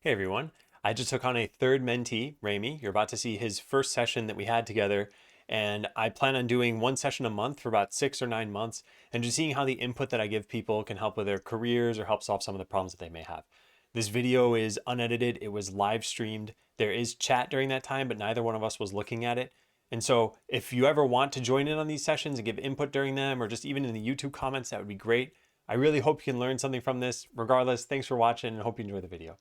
Hey everyone. I just took on a third mentee, Remy. You're about to see his first session that we had together. And I plan on doing one session a month for about 6 or 9 months and just seeing how the input that I give people can help with their careers or help solve some of the problems that they may have. This video is unedited, it was live streamed. There is chat during that time, but neither one of us was looking at it. And so if you ever want to join in on these sessions and give input during them or just even in the YouTube comments, that would be great. I really hope you can learn something from this. Regardless, thanks for watching and hope you enjoy the video.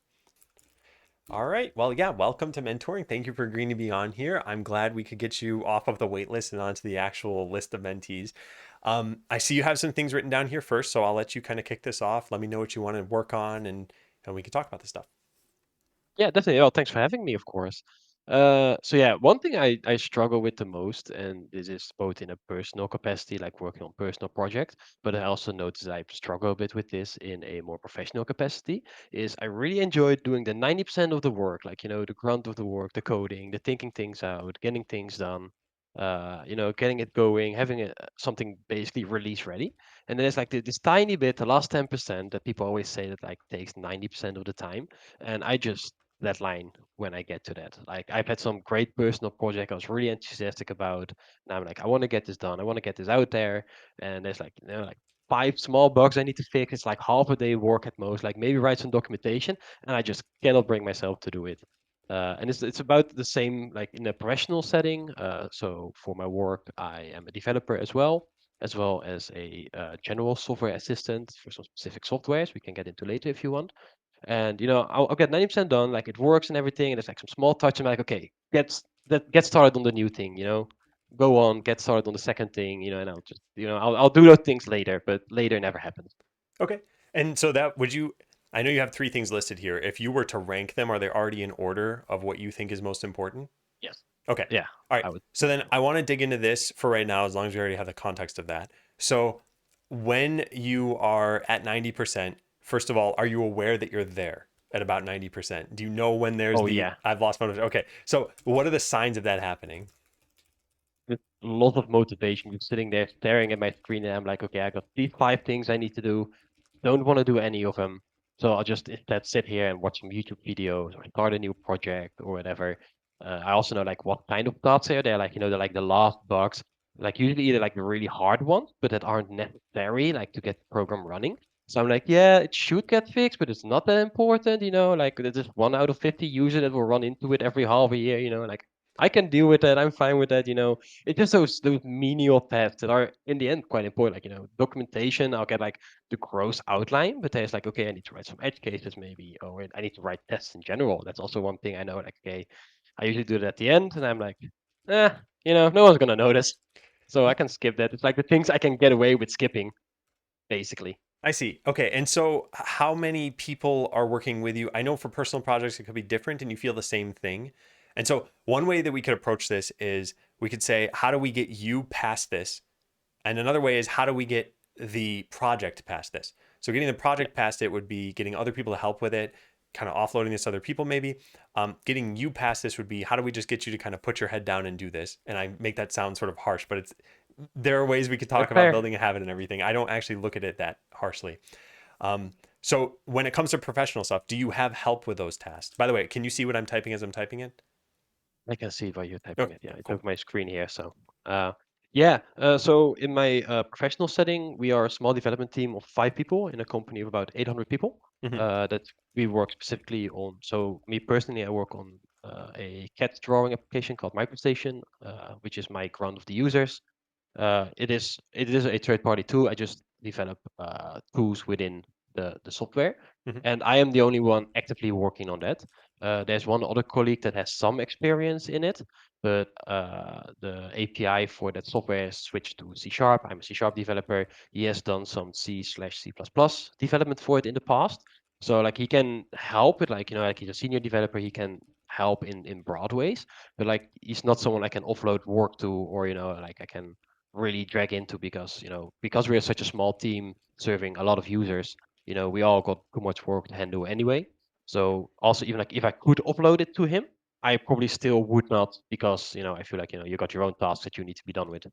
All right. Well, yeah, welcome to mentoring. Thank you for agreeing to be on here. I'm glad we could get you off of the wait list and onto the actual list of mentees. I see you have some things written down here first, so I'll let you kind of kick this off. Let me know what you want to work on, and we can talk about this stuff. Yeah, definitely. Well, thanks for having me, of course. So yeah, one thing I struggle with the most, and this is both in a personal capacity, like working on personal projects, but I also notice I struggle a bit with this in a more professional capacity, is I really enjoy doing the 90% of the work, like, the grunt of the work, the coding, the thinking things out, getting things done, getting it going, having something basically release ready. And then there's like this tiny bit, the last 10% that people always say that like takes 90% of the time. And I just that line when I get to that. Like I've had some great personal project I was really enthusiastic about. And I'm like, I want to get this done. I want to get this out there. And there's like, like five small bugs I need to fix. It's like half a day work at most, like maybe write some documentation. And I just cannot bring myself to do it. And it's about the same like in a professional setting. So for my work, I am a developer as well as a general software assistant for some specific softwares we can get into later if you want. And I'll get 90% done, like it works and everything, and there's like some small touch. I'm like, okay, get started on the new thing, go on, get started on the second thing, and I'll just I'll do those things later, but later never happens. Okay. And so that would you I know you have three things listed here. If you were to rank them, are they already in order of what you think is most important? Yes. Okay. Yeah, All right. I would So say then so. I want to dig into this for right now, as long as we already have the context of that. So when you are at 90%, first of all, are you aware that you're there at about 90%? Do you know when there's Oh the yeah, I've lost motivation? Okay. So what are the signs of that happening? with a lot of motivation, just sitting there staring at my screen, and I'm like, okay, I got these five things I need to do. Don't want to do any of them. So I'll just instead sit here and watch some YouTube videos or start a new project or whatever. I also know like what kind of tasks are there. Like, they're like the last bugs, like usually either like the really hard ones, but that aren't necessary like to get the program running. So I'm like, yeah, it should get fixed, but it's not that important, like there's just 1 out of 50 user that will run into it every half a year, like I can deal with that. I'm fine with that. It's just those menial tasks that are in the end quite important. Like, documentation, I'll get like the gross outline, but there's like, okay, I need to write some edge cases maybe, or I need to write tests in general. That's also one thing I know. Like, okay, I usually do it at the end, and I'm like, eh, no one's gonna notice, so I can skip that. It's like the things I can get away with skipping, basically. I see. Okay. And so how many people are working with you? I know for personal projects, it could be different and you feel the same thing. And so one way that we could approach this is we could say, how do we get you past this? And another way is how do we get the project past this? So getting the Yeah, project past it would be getting other people to help with it, kind of offloading this to other people maybe. Getting you past this would be how do we just get you to kind of put your head down and do this? And I make that sound sort of harsh, but it's there are ways we could talk that's about fair. building a habit and everything. I don't actually look at it that harshly. So when it comes to professional stuff, do you have help with those tasks? By the way, can you see what I'm typing as I'm typing it? I can see while you're typing Okay, it. Yeah, I cool. took my screen here. So, yeah. So in my professional setting, we are a small development team of 5 people in a company of about 800 people. Hmm. That we work specifically on. So me personally, I work on a CAD drawing application called MicroStation, which is my ground of the users. It is a third party tool. I just develop tools within the software, Hmm. and I am the only one actively working on that. There's one other colleague that has some experience in it, but the API for that software has switched to C sharp. I'm a C sharp developer. He has done some C/C++ development for it in the past. So like he can help it, like like he's a senior developer. He can help in broad ways, but like he's not someone I can offload work to, or like I can really drag into because we're such a small team serving a lot of users. We all got too much work to handle anyway. So also even like if I could upload it to him, I probably still would not because I feel like you got your own tasks that you need to be done with.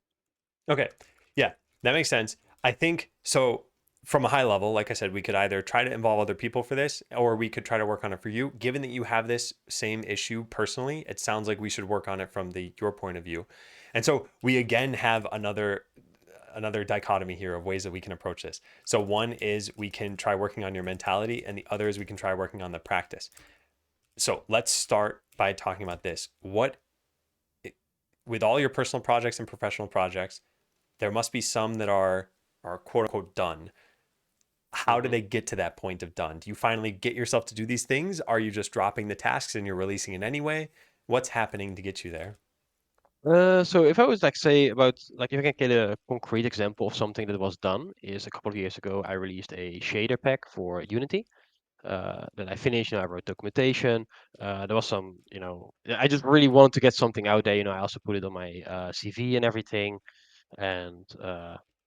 Okay. Yeah, that makes sense. I think so. from a high level, like I said, we could either try to involve other people for this, or we could try to work on it for you. Given that you have this same issue personally, it sounds like we should work on it from your point of view. And so we again have another dichotomy here of ways that we can approach this. So one is we can try working on your mentality, and the other is we can try working on the practice. So let's start by talking about this. With all your personal projects and professional projects, there must be some that are quote unquote done. How do Hmm. they get to that point of done? Do you finally get yourself to do these things? Are you just dropping the tasks and you're releasing it anyway? What's happening to get you there? So if I was like say about like if I can get a concrete example of something that was done is a couple of years ago I released a shader pack for Unity that I finished. I wrote documentation. There was some, I just really wanted to get something out there. I also put it on my CV and everything, and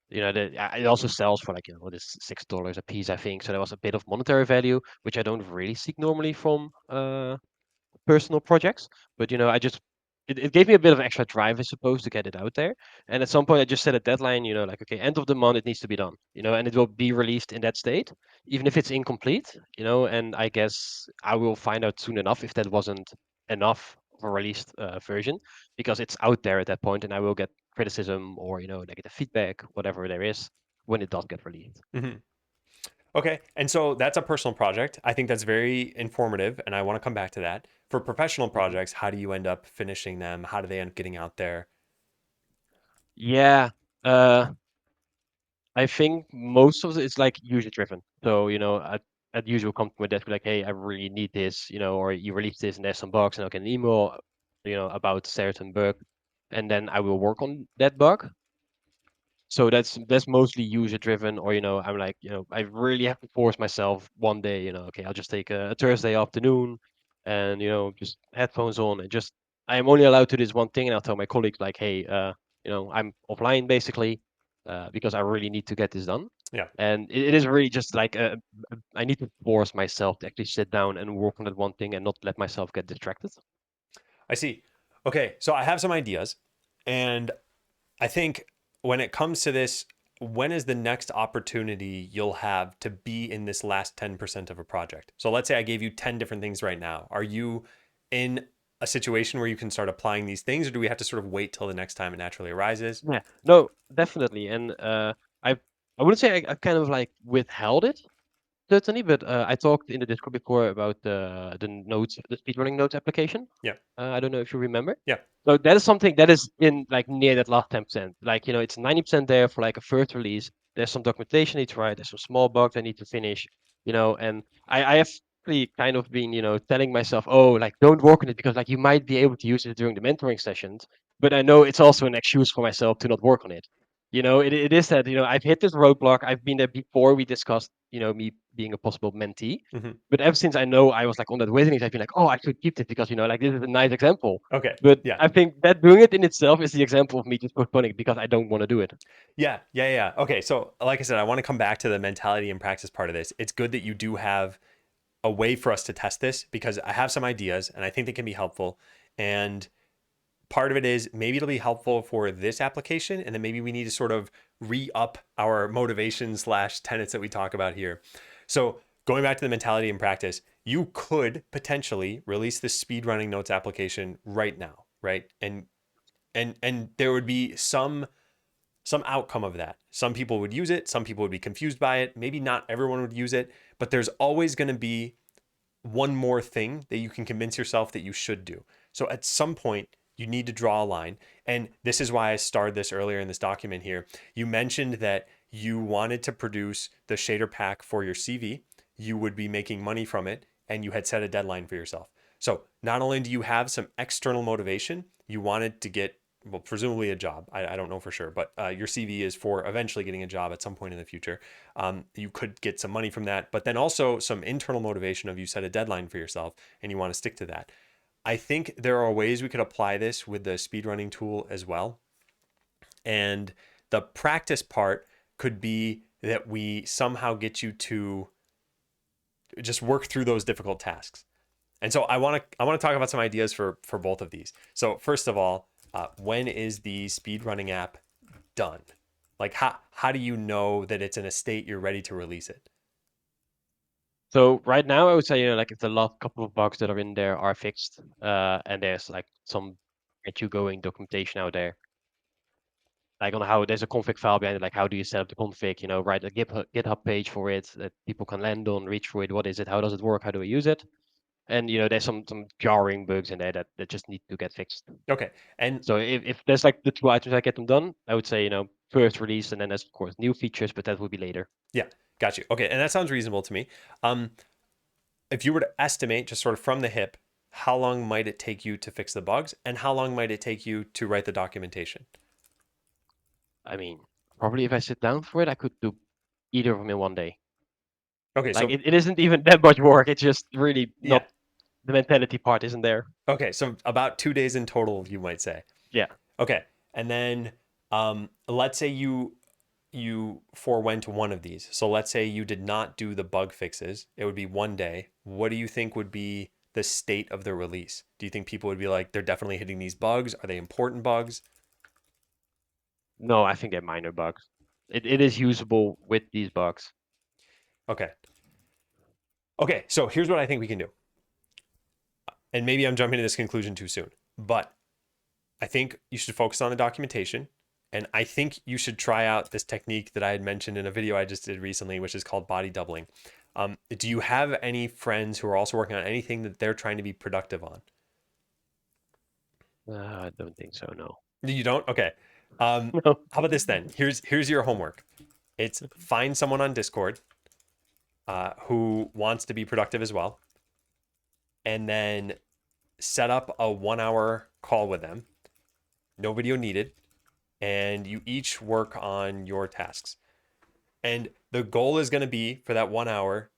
it also sells for like what is $6 a piece, I think. So there was a bit of monetary value, which I don't really seek normally from personal projects. But I just it gave me a bit of extra drive, I suppose, to get it out there. And at some point, I just set a deadline. Like okay, end of the month, it needs to be done. And it will be released in that state, even if it's incomplete. And I guess I will find out soon enough if that wasn't enough of a released version, because it's out there at that point, and I will get criticism or negative feedback, whatever there is, when it does get released. Mm-hmm. Okay. And so that's a personal project. I think that's very informative, and I want to come back to that. For professional Hmm. projects, how do you end up finishing them? How do they end up getting out there? Yeah. Uh, I think most of it's like user driven. So, at usual come to my desk, be like, hey, I really need this, or you release this and there's some bugs, and I'll get an email, about certain bug, and then I will work on that bug. So that's mostly user driven, or I'm like, I really have to force myself one day, okay, I'll just take a Thursday afternoon, and just headphones on, and just I am only allowed to do this one thing, and I'll tell my colleagues like, hey, I'm offline basically, because I really need to get this done, Yeah, and it is really just like I need to force myself to actually sit down and work on that one thing and not let myself get distracted. I see. Okay. So I have some ideas, and I think when it comes to this, when is the next opportunity you'll have to be in this last 10% of a project? So let's say I gave you 10 different things right now. Are you in a situation where you can start applying these things, or do we have to sort of wait till the next time it naturally arises? Yeah, no, definitely, and I I wouldn't say I kind of like withheld it. Certainly, but I talked in the Discord before about the speedrunning notes application. Yeah. I don't know if you remember. Yeah. So that is something that is in like near that last 10%. Like, it's 90% there for like a first release. There's some documentation I need to write. There's some small bugs I need to finish. And I have really kind of been, telling myself, oh, like don't work on it because like you might be able to use it during the mentoring sessions. But I know it's also an excuse for myself to not work on it. It is that, I've hit this roadblock. I've been there before. We discussed, me being a possible mentee. Hmm. But ever since I know I was like on that waiting list, I've been like, oh, I should keep this because, like this is a nice example. Okay. But Yeah. I think that doing it in itself is the example of me just postponing it because I don't want to do it. Yeah. Yeah. Yeah. Okay. So, like I said, I want to come back to the mentality and practice part of this. It's good that you do have a way for us to test this because I have some ideas and I think they can be helpful. And part of it is maybe it'll be helpful for this application, and then maybe we need to sort of re-up our motivation slash tenets that we talk about here. So going back to the mentality and practice, you could potentially release this speed running notes application right now, right? And there would be some outcome of that. Some people would use it, some people would be confused by it, maybe not everyone would use it, but there's always going to be one more thing that you can convince yourself that you should do. So at some point, you need to draw a line. And this is why I starred this earlier in this document here. You mentioned that you wanted to produce the shader pack for your CV, you would be making money from it, and you had set a deadline for yourself. So not only do you have some external motivation, you wanted to get, well, presumably a job. I don't know for sure, but your CV is for eventually getting a job at some point in the future. You could get some money from that, but then also some internal motivation of you set a deadline for yourself and you want to stick to that. I think there are ways we could apply this with the speedrunning tool as well. And the practice part could be that we somehow get you to just work through those difficult tasks. And so I want to talk about some ideas for both of these. So first of all, when is the speedrunning app done? Like how do you know that it's in a state you're ready to release it? So right now, I would say, like if the last couple of bugs that are in there are fixed, and there's like some get you going documentation out there, like on how there's a config file behind it, like how do you set up the config, write a GitHub page for it that people can land on, reach for it. What is it? How does it work? How do we use it? And there's some jarring bugs in there that just need to get fixed. Okay. And So if there's like the two items I get them done, I would say, first release, and then there's of course new features, but that will be later. yeah, got you. Okay, and that sounds reasonable to me. Um, if you were to estimate just sort of from the hip, how long might it take you to fix the bugs and how long might it take you to write the documentation? I mean, probably if I sit down for it, I could do either of them in one day. Okay, Like so it isn't even that much work. It's just really yeah. not the mentality part isn't there. Okay, so about 2 days in total, you might say. Yeah. Okay, and then let's say you forewent one of these. So let's say you did not do the bug fixes. It would be 1 day. What do you think would be the state of the release? Do you think people would be like, they're definitely hitting these bugs? Are they important bugs? No, I think they're minor bugs. It is usable with these bugs. Okay. Okay, so here's what I think we can do. And maybe I'm jumping to this conclusion too soon, but I think you should focus on the documentation. And I think you should try out this technique that I had mentioned in a video I just did recently, which is called body doubling. Do you have any friends who are also working on anything that they're trying to be productive on? I don't think so. No. You don't? Okay. No. How about this then? Here's your homework. It's find someone on Discord who wants to be productive as well, and then set up a 1 hour call with them. No video needed, and you each work on your tasks. And the goal is going to be for that 1 hour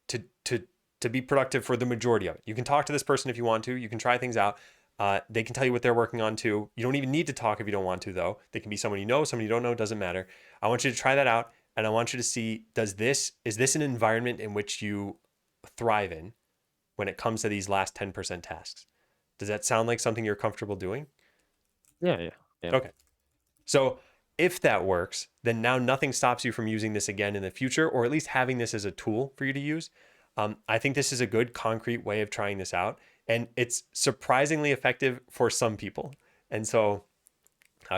to be productive for the majority of it. You can talk to this person if you want to. You can try things out. They can tell you what they're working on too. You don't even need to talk if you don't want to, though. They can be someone you know, someone you don't know. Doesn't matter. I want you to try that out, and I want you to see: is this an environment in which you thrive in when it comes to these last 10% tasks? Does that sound like something you're comfortable doing? Yeah. Yeah. Yeah. Okay. So if that works, then now nothing stops you from using this again in the future, or at least having this as a tool for you to use. I think this is a good concrete way of trying this out, and it's surprisingly effective for some people. And so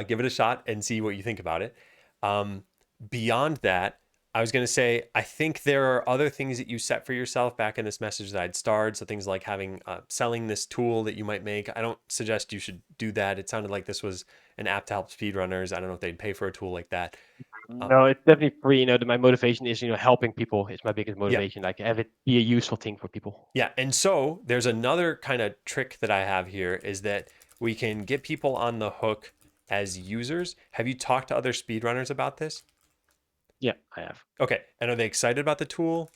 give it a shot and see what you think about it. Um, Beyond that, I was going to say, I think there are other things that you set for yourself back in this message that I'd starred. So things like having selling this tool that you might make. I don't suggest you should do that. It sounded like this was an app to help speedrunners. I don't know if they'd pay for a tool like that. No, it's definitely free. My motivation is, helping people. It's my biggest Yeah. motivation. Like have it be a useful thing for people. Yeah. And so there's another kind of trick that I have here is that we can get people on the hook as users. Have you talked to other speedrunners about this? Yeah, I have. Okay. And are they excited about the tool?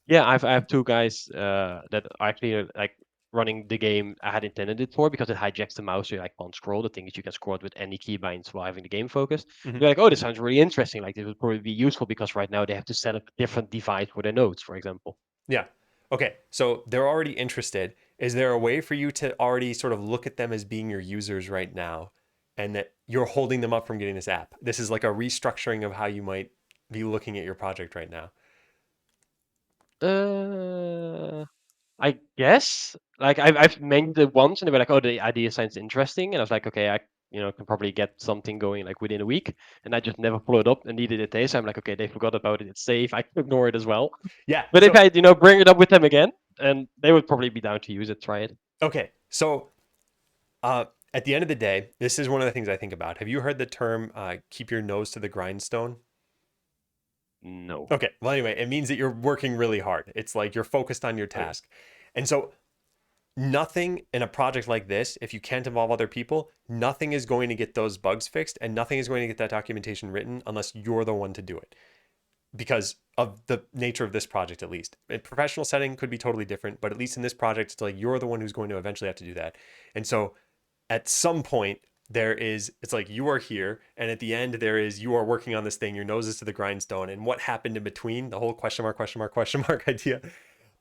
Yeah, I have two guys that are actually like running the game I had intended it for because it hijacks the mouse, so you like can't scroll. The thing is you can scroll it with any keybinds while having the game focus. Mhm. They're like, oh, this sounds really interesting. Like this would probably be useful because right now they have to set up a different device for their notes, for example. Yeah. Okay. So they're already interested. Is there a way for you to already sort of look at them as being your users right now and that you're holding them up from getting this app? This is like a restructuring of how you might be looking at your project right now. Uh, I guess. Like I've mentioned it once, and they were like, "Oh, the idea sounds interesting," and I was like, "Okay, I can probably get something going like within a week." And I just never followed up and needed a day, so I'm like, "Okay, they forgot about it. It's safe. I can ignore it as well." Yeah. But if So, I bring it up with them again, and they would probably be down to use it, try it. okay. So, uh, at the end of the day, this is one of the things I think about. Have you heard the term keep your nose to the grindstone? No. Okay. Well, anyway, it means that you're working really hard. It's like you're focused on your Okay. task. And so nothing in a project like this, if you can't involve other people, nothing is going to get those bugs fixed and nothing is going to get that documentation written unless you're the one to do it because of the nature of this project, at least. A professional setting could be totally different, but at least in this project, it's like you're the one who's going to eventually have to do that. And so at some point, it's like you are here, and at the end, you are working on this thing, your nose is to the grindstone, and what happened in between, the whole question mark, question mark, question mark idea.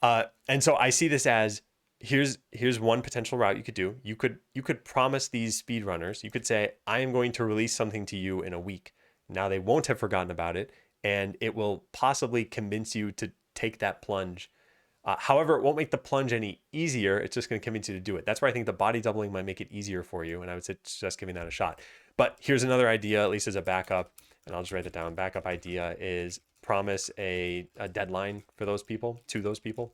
And so I see this as here's one potential route you could do. You could promise these speedrunners, you could say, I am going to release something to you in a week. Now they won't have forgotten about it, and it will possibly convince you to take that plunge. However, it won't make the plunge any easier. It's just going to convince you to do it. That's why I think the body doubling might make it easier for you. And I would suggest giving that a shot. But here's another idea, at least as a backup, and I'll just write it down. Backup idea is promise a deadline for those people, to those people.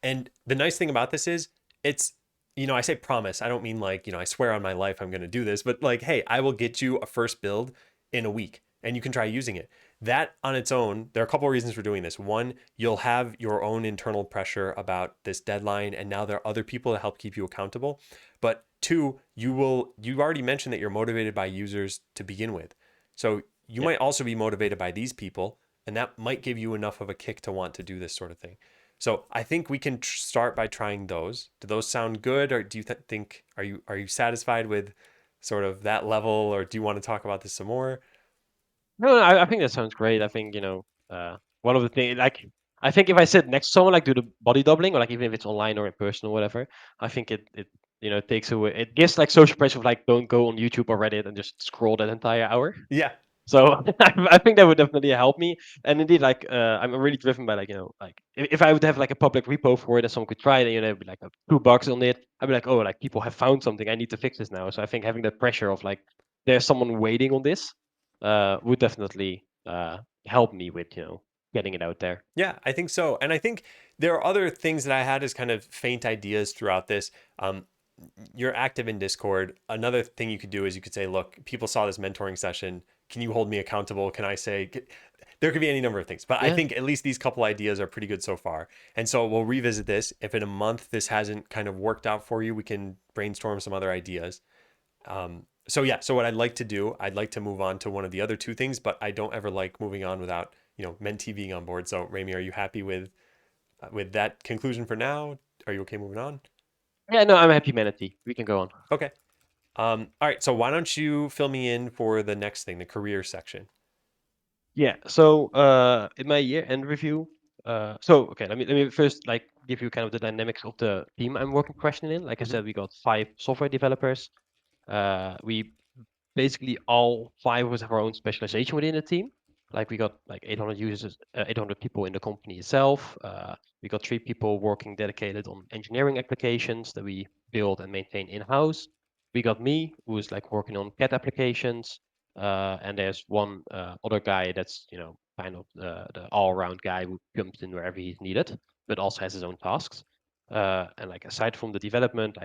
And the nice thing about this is it's, I say promise. I don't mean like, I swear on my life I'm going to do this, but like, hey, I will get you a first build in a week and you can try using it. That on its own, there are a couple of reasons for doing this. One, you'll have your own internal pressure about this deadline, and now there are other people to help keep you accountable. But two, you've already mentioned that you're motivated by users to begin with. So you Yeah. might also be motivated by these people, and that might give you enough of a kick to want to do this sort of thing. So I think we can start by trying those. Do those sound good, or do you think are you satisfied with sort of that level, or do you want to talk about this some more? No, no, I think that sounds great. I think, one of the things, like, I think if I sit next to someone, like, do the body doubling, or like, even if it's online or in person or whatever, I think it takes away, it gives like social pressure of like, don't go on YouTube or Reddit and just scroll that entire hour. Yeah, So I think that would definitely help me. And indeed, like, I'm really driven by like, like, if I would have like a public repo for it and someone could try it, and there'd be like a $2 on it, I'd be like, oh, like people have found something. I need to fix this now. So I think having that pressure of like, there's someone waiting on this, would definitely help me with getting it out there. yeah, I think so. And I think there are other things that I had as kind of faint ideas throughout this. You're active in Discord. Another thing you could do is you could say, look, people saw this mentoring session. Can you hold me accountable? Can I say, there could be any number of things, but I Yeah. think at least these couple ideas are pretty good so far. And so we'll revisit this. If in a month this hasn't kind of worked out for you, we can brainstorm some other ideas. So yeah, so what I'd like to do, I'd like to move on to one of the other two things, but I don't ever like moving on without, Mentee being on board. So Remy, are you happy with that conclusion for now? Are you okay moving on? Yeah. No, I'm happy, Manatee. We can go on. Okay. All right. So why don't you fill me in for the next thing, the career section? Yeah. So in my year-end review, so okay, let me first like give you kind of the dynamics of the team I'm working professionally in. Like I Mm-hmm. said, we got 5 software developers. We basically all 5 of us have our own specialization within the team. Like we got like 800 users, 800 people in the company itself. We got 3 people working dedicated on engineering applications that we build and maintain in-house. We got me, who is like working on CAD applications, and there's one other guy that's kind of the all-around guy who jumps in wherever he's needed, but also has his own tasks. And like aside from the development,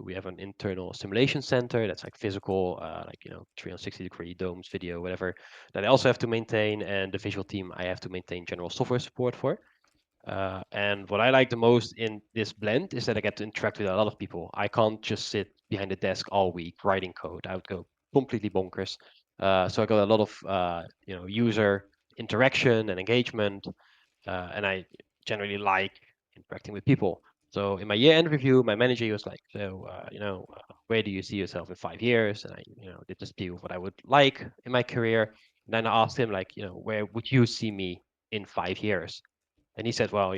we have an internal simulation center that's like physical, like 360-degree domes, video, whatever, that I also have to maintain, and the visual team I have to maintain general software support for. And what I like the most in this blend is that I get to interact with a lot of people. I can't just sit behind the desk all week writing code. I would go completely bonkers. So I got a lot of user interaction and engagement, and I generally like interacting with people. So in my year-end review, my manager was like, "So, where do you see yourself in 5 years?" And I, did the spiel of what I would like in my career. And then I asked him, like, where would you see me in 5 years? And he said, well,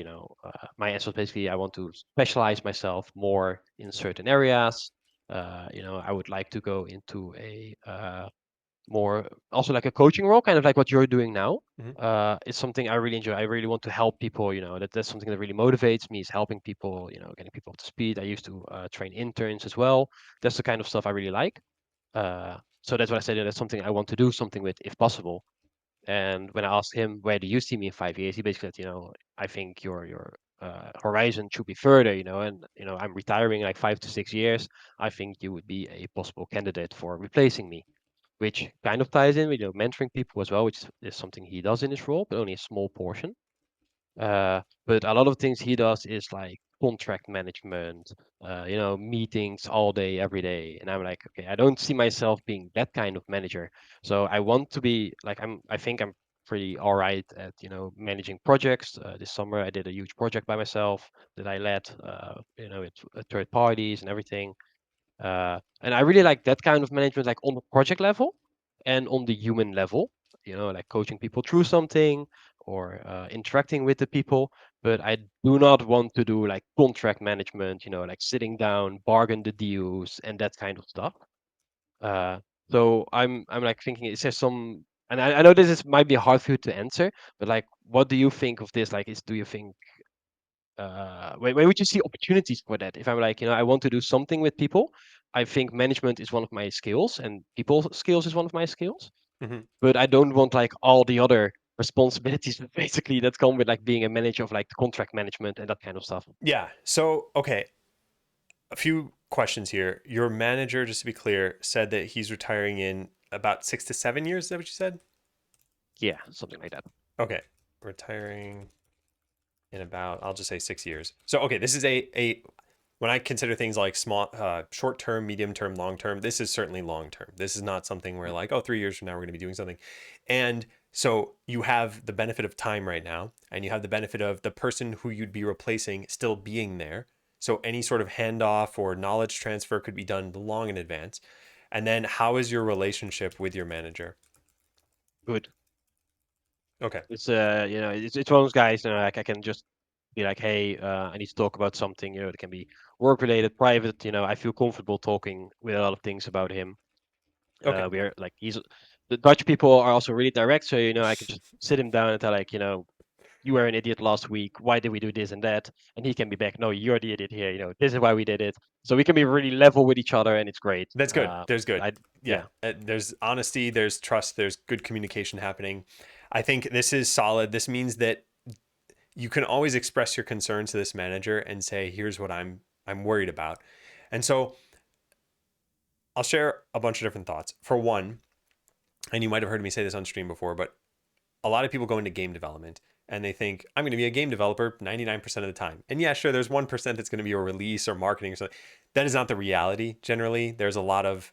my answer was basically, I want to specialize myself more in certain areas. I would like to go into a more also like a coaching role, kind of like what you're doing now. Mm-hmm. It's something I really enjoy. I really want to help people. That's something that really motivates me, is helping people. Getting people up to speed. I used to train interns as well. That's the kind of stuff I really like. So that's what I said. That's something I want to do something with, if possible. And when I asked him, where do you see me in 5 years? He basically said, I think your horizon should be further. And I'm retiring in like 5 to 6 years. I think you would be a possible candidate for replacing me, which kind of ties in with mentoring people as well, which is something he does in his role, but only a small portion. But a lot of things he does is like contract management, meetings all day, every day. And I'm like, okay, I don't see myself being that kind of manager. So I want to be like, I think I'm pretty all right at, managing projects. This summer I did a huge project by myself that I led, with third parties and everything. And I really like that kind of management, like on the project level and on the human level, like coaching people through something or interacting with the people. But I do not want to do like contract management, like sitting down, bargain the deals and that kind of stuff. Uh, So I'm like thinking, is there some, and I know this is might be hard for you to answer, but like, what do you think of this? Like, do you think where would you see opportunities for that? If I'm like, I want to do something with people, I think management is one of my skills, and people skills is one of my skills. Hmm. But I don't want like all the other responsibilities basically that come with like being a manager of like the contract management and that kind of stuff. Yeah. So, okay, a few questions here. Your manager, just to be clear, said that he's retiring in about 6 to 7 years. Is that what you said? Yeah, something like that. Okay. Retiring in about, I'll just say 6 years. So, okay, this is a when I consider things like small, short term, medium term, long term, this is certainly long term. This is not something where Mm. like, oh, 3 years from now we're going to be doing something. And so you have the benefit of time right now, and you have the benefit of the person who you'd be replacing still being there. So any sort of handoff or knowledge transfer could be done long in advance. And then how is your relationship with your manager? Good. Okay. It's it's one of those guys, like I can just be like, hey, I need to talk about something. It can be work related, private. I feel comfortable talking with a lot of things about him. Okay. We're like he's the Dutch people are also really direct, so I can just sit him down and tell like, you were an idiot last week. Why did we do this and that? And he can be back. No, you're the idiot here. This is why we did it. So we can be really level with each other, and it's great. That's good. There's good. I Yeah. yeah, There's honesty, there's trust, there's good communication happening. I think this is solid. This means that you can always express your concerns to this manager and say, here's what I'm worried about. And so I'll share a bunch of different thoughts. For one, and you might have heard me say this on stream before, but a lot of people go into game development and they think I'm going to be a game developer 99% of the time. And yeah, sure, there's 1% that's going to be a release or marketing or something. That is not the reality. Generally, there's a lot of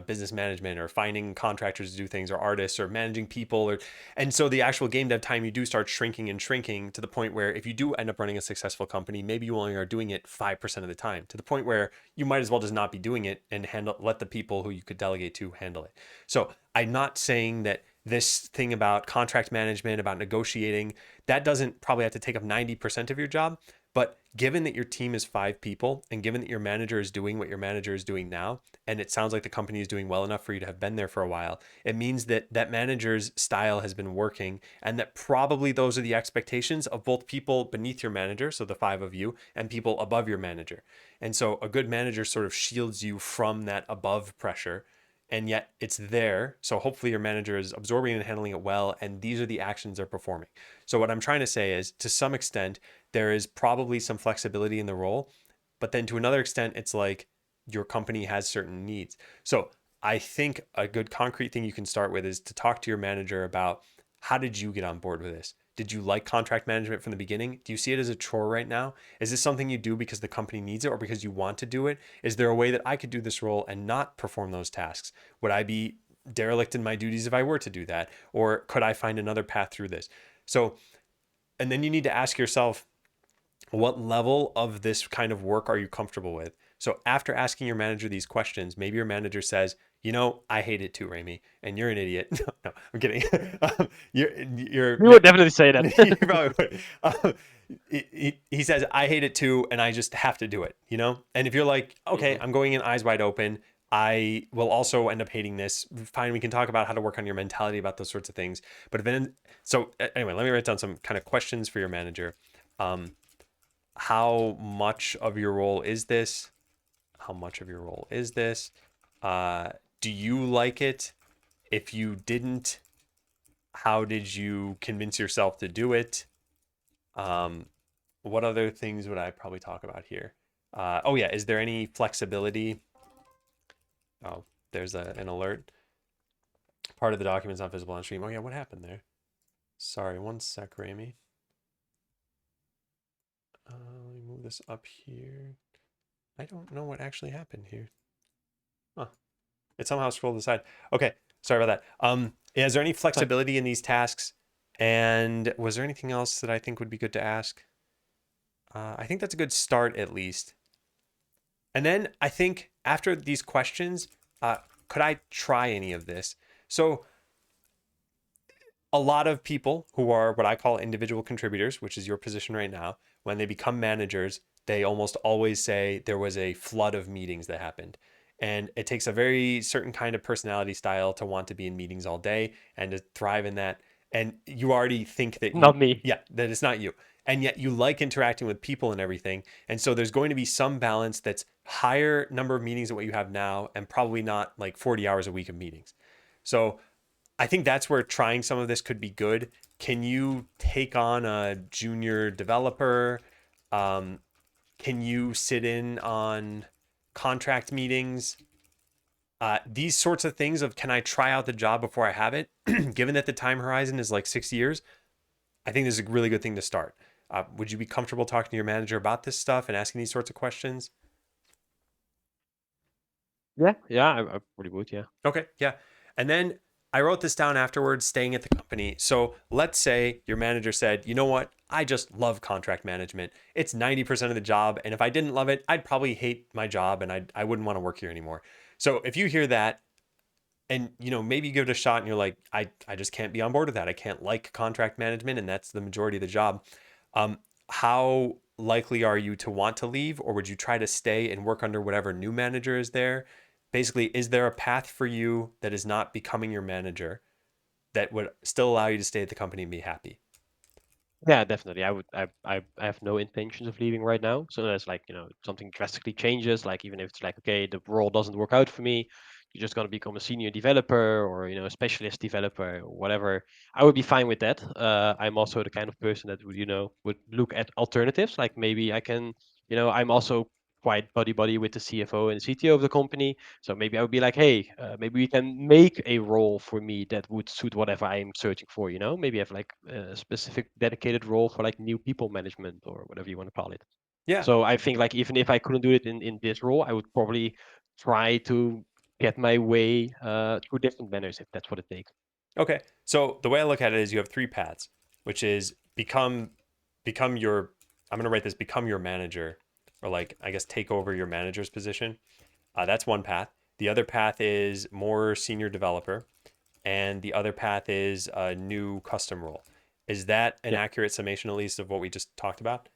business management or finding contractors to do things or artists or managing people and so the actual game dev time you do start shrinking and shrinking to the point where if you do end up running a successful company, maybe you only are doing it 5% of the time, to the point where you might as well just not be doing it and let the people who you could delegate to handle it. So I'm not saying that this thing about contract management, about negotiating, that doesn't probably have to take up 90% of your job. But given that your team is 5 people and given that your manager is doing what your manager is doing now, and it sounds like the company is doing well enough for you to have been there for a while, it means that that manager's style has been working and that probably those are the expectations of both people beneath your manager, so the 5 of you, and people above your manager. And so a good manager sort of shields you from that above pressure, and yet it's there. So hopefully your manager is absorbing and handling it well, and these are the actions they're performing. So what I'm trying to say is, to some extent, there is probably some flexibility in the role, but then to another extent, it's like your company has certain needs. So I think a good concrete thing you can start with is to talk to your manager about, how did you get on board with this? Did you like contract management from the beginning? Do you see it as a chore right now? Is this something you do because the company needs it or because you want to do it? Is there a way that I could do this role and not perform those tasks? Would I be derelict in my duties if I were to do that? Or could I find another path through this? So, and then you need to ask yourself, what level of this kind of work are you comfortable with? So after asking your manager these questions, maybe your manager says, I hate it too, Remy, and you're an idiot. No, no, I'm kidding. you would definitely say that. you probably would. He says, I hate it too, and I just have to do it. And if you're like, okay, Hmm. I'm going in eyes wide open, I will also end up hating this. Fine, we can talk about how to work on your mentality about those sorts of things. But then, so anyway, let me write down some kind of questions for your manager. Um, how much of your role is this? How much of your role is this? Uh, do you like it? If you didn't, how did you convince yourself to do it? Um, what other things would I probably talk about here? Oh yeah, is there any flexibility? Oh, there's an alert. Part of the document's not visible on stream. Oh yeah, what happened there? Sorry, one sec, Ramy. Let me move this up here. I don't know what actually happened here. Huh. It somehow scrolled aside. Okay, sorry about that. Yeah, is there any Fine. flexibility in these tasks? And was there anything else that I think would be good to ask? I think that's a good start, at least. And then I think after these questions, uh, could I try any of this? So a lot of people who are what I call individual contributors, which is your position right now, when they become managers, they almost always say there was a flood of meetings that happened. And it takes a very certain kind of personality style to want to be in meetings all day and to thrive in that. And you already think that Not me. yeah, that it's not you. And yet you like interacting with people and everything. And so there's going to be some balance that's higher number of meetings than what you have now, and probably not like 40 hours a week of meetings. So I think that's where trying some of this could be good. Can you take on a junior developer? Um, can you sit in on contract meetings? These sorts of things of can I try out the job before I have it? Given that the time horizon is like 6 years, I think this is a really good thing to start. Would you be comfortable talking to your manager about this stuff and asking these sorts of questions? Yeah, yeah, I probably would. Yeah. Okay, yeah. And then I wrote this down afterwards, staying at the company. So let's say your manager said, you know what? I just love contract management. It's 90% of the job. And if I didn't love it, I'd probably hate my job and I wouldn't want to work here anymore. So if you hear that, and maybe you give it a shot and you're like, I just can't be on board with that. I can't like contract management, and that's the majority of the job. um, how likely are you to want to leave, or would you try to stay and work under whatever new manager is there? Basically, is there a path for you that is not becoming your manager that would still allow you to stay at the company and be happy? Yeah, definitely. I have no intentions of leaving right now. So that's like, something drastically changes, like even if it's like, okay, the role doesn't work out for me, you're just gonna become a senior developer or, a specialist developer or whatever. I would be fine with that. I'm also the kind of person that would look at alternatives. Like maybe I can, I'm also quite buddy with the CFO and CTO of the company. So maybe I would be like, hey, maybe we can make a role for me that would suit whatever I'm searching for. Maybe have like a specific dedicated role for like new people management or whatever you want to call it. Yeah. So I think like even if I couldn't do it in this role, I would probably try to get my way through different manners if that's what it takes. Okay. So the way I look at it is you have three paths, which is become your I'm going to write this become your manager, or like I guess take over your manager's position. That's one path. The other path is more senior developer, and the other path is a new custom role. Is that an Yeah, accurate summation, at least, of what we just talked about?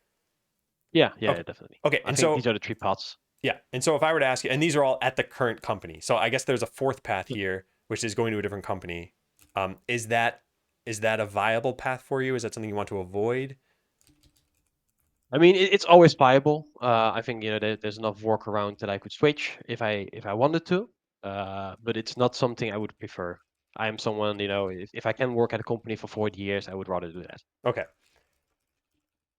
yeah, Okay. definitely. Okay. I And think so, these are the three paths. yeah. And so, if I were to ask you, and these are all at the current company, so I guess there's a fourth path here, which is going to a different company. Is that a viable path for you? Is that something you want to avoid? I mean, it's always viable. I think there's enough workaround that I could switch if I wanted to. But it's not something I would prefer. I'm someone, if I can work at a company for 40 years, I would rather do that. Okay.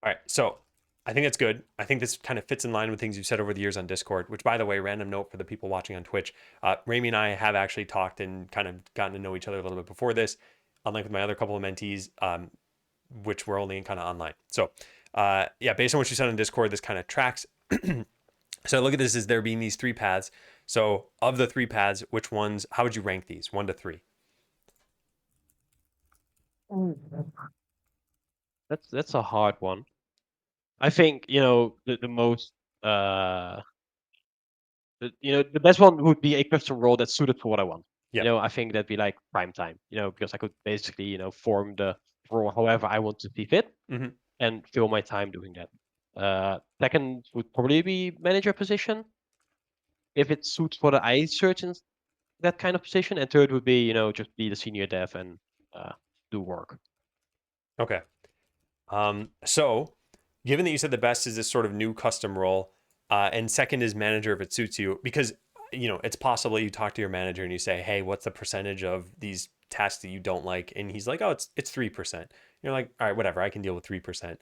All right. So I think that's good. I think this kind of fits in line with things you've said over the years on Discord, which, by the way, random note for the people watching on Twitch, Remy and I have actually talked and kind of gotten to know each other a little bit before this, unlike with my other couple of mentees, which were only kind of online. So, yeah, based on what you said on Discord, this kind of tracks. So I look at this as there being these three paths. So, of the three paths, which ones, how would you rank these, 1 to 3? That's a hard one. I think, the most uh the best one would be a custom role that's suited for what I want. Yep. I think that'd be like prime time, because I could basically, form the role however I want to see fit Hmm. and fill my time doing that. Second would probably be manager position if it suits what I search in that kind of position. And third would be, just be the senior dev and uh, do work. Okay. So, given that you said the best is this sort of new custom role, and second is manager if it suits you, because it's possible you talk to your manager and you say, "Hey, what's the percentage of these tasks that you don't like?" And he's like, "Oh, it's 3%." You're like, "All right, whatever, I can deal with 3%,"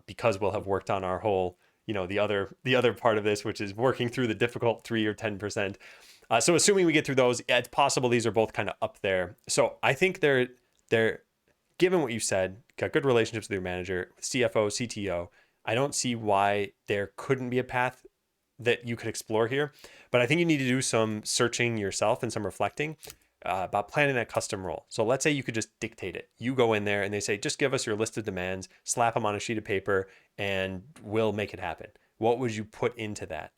because we'll have worked on our whole, the other part of this, which is working through the difficult 3 or 10%. So assuming we get through those, yeah, it's possible these are both kind of up there. So I think they're given what you said, got good relationships with your manager, CFO, CTO, I don't see why there couldn't be a path that you could explore here. But I think you need to do some searching yourself and some reflecting about planning that custom role. So let's say you could just dictate it. You go in there and they say, just give us your list of demands, slap them on a sheet of paper, and we'll make it happen. What would you put into that?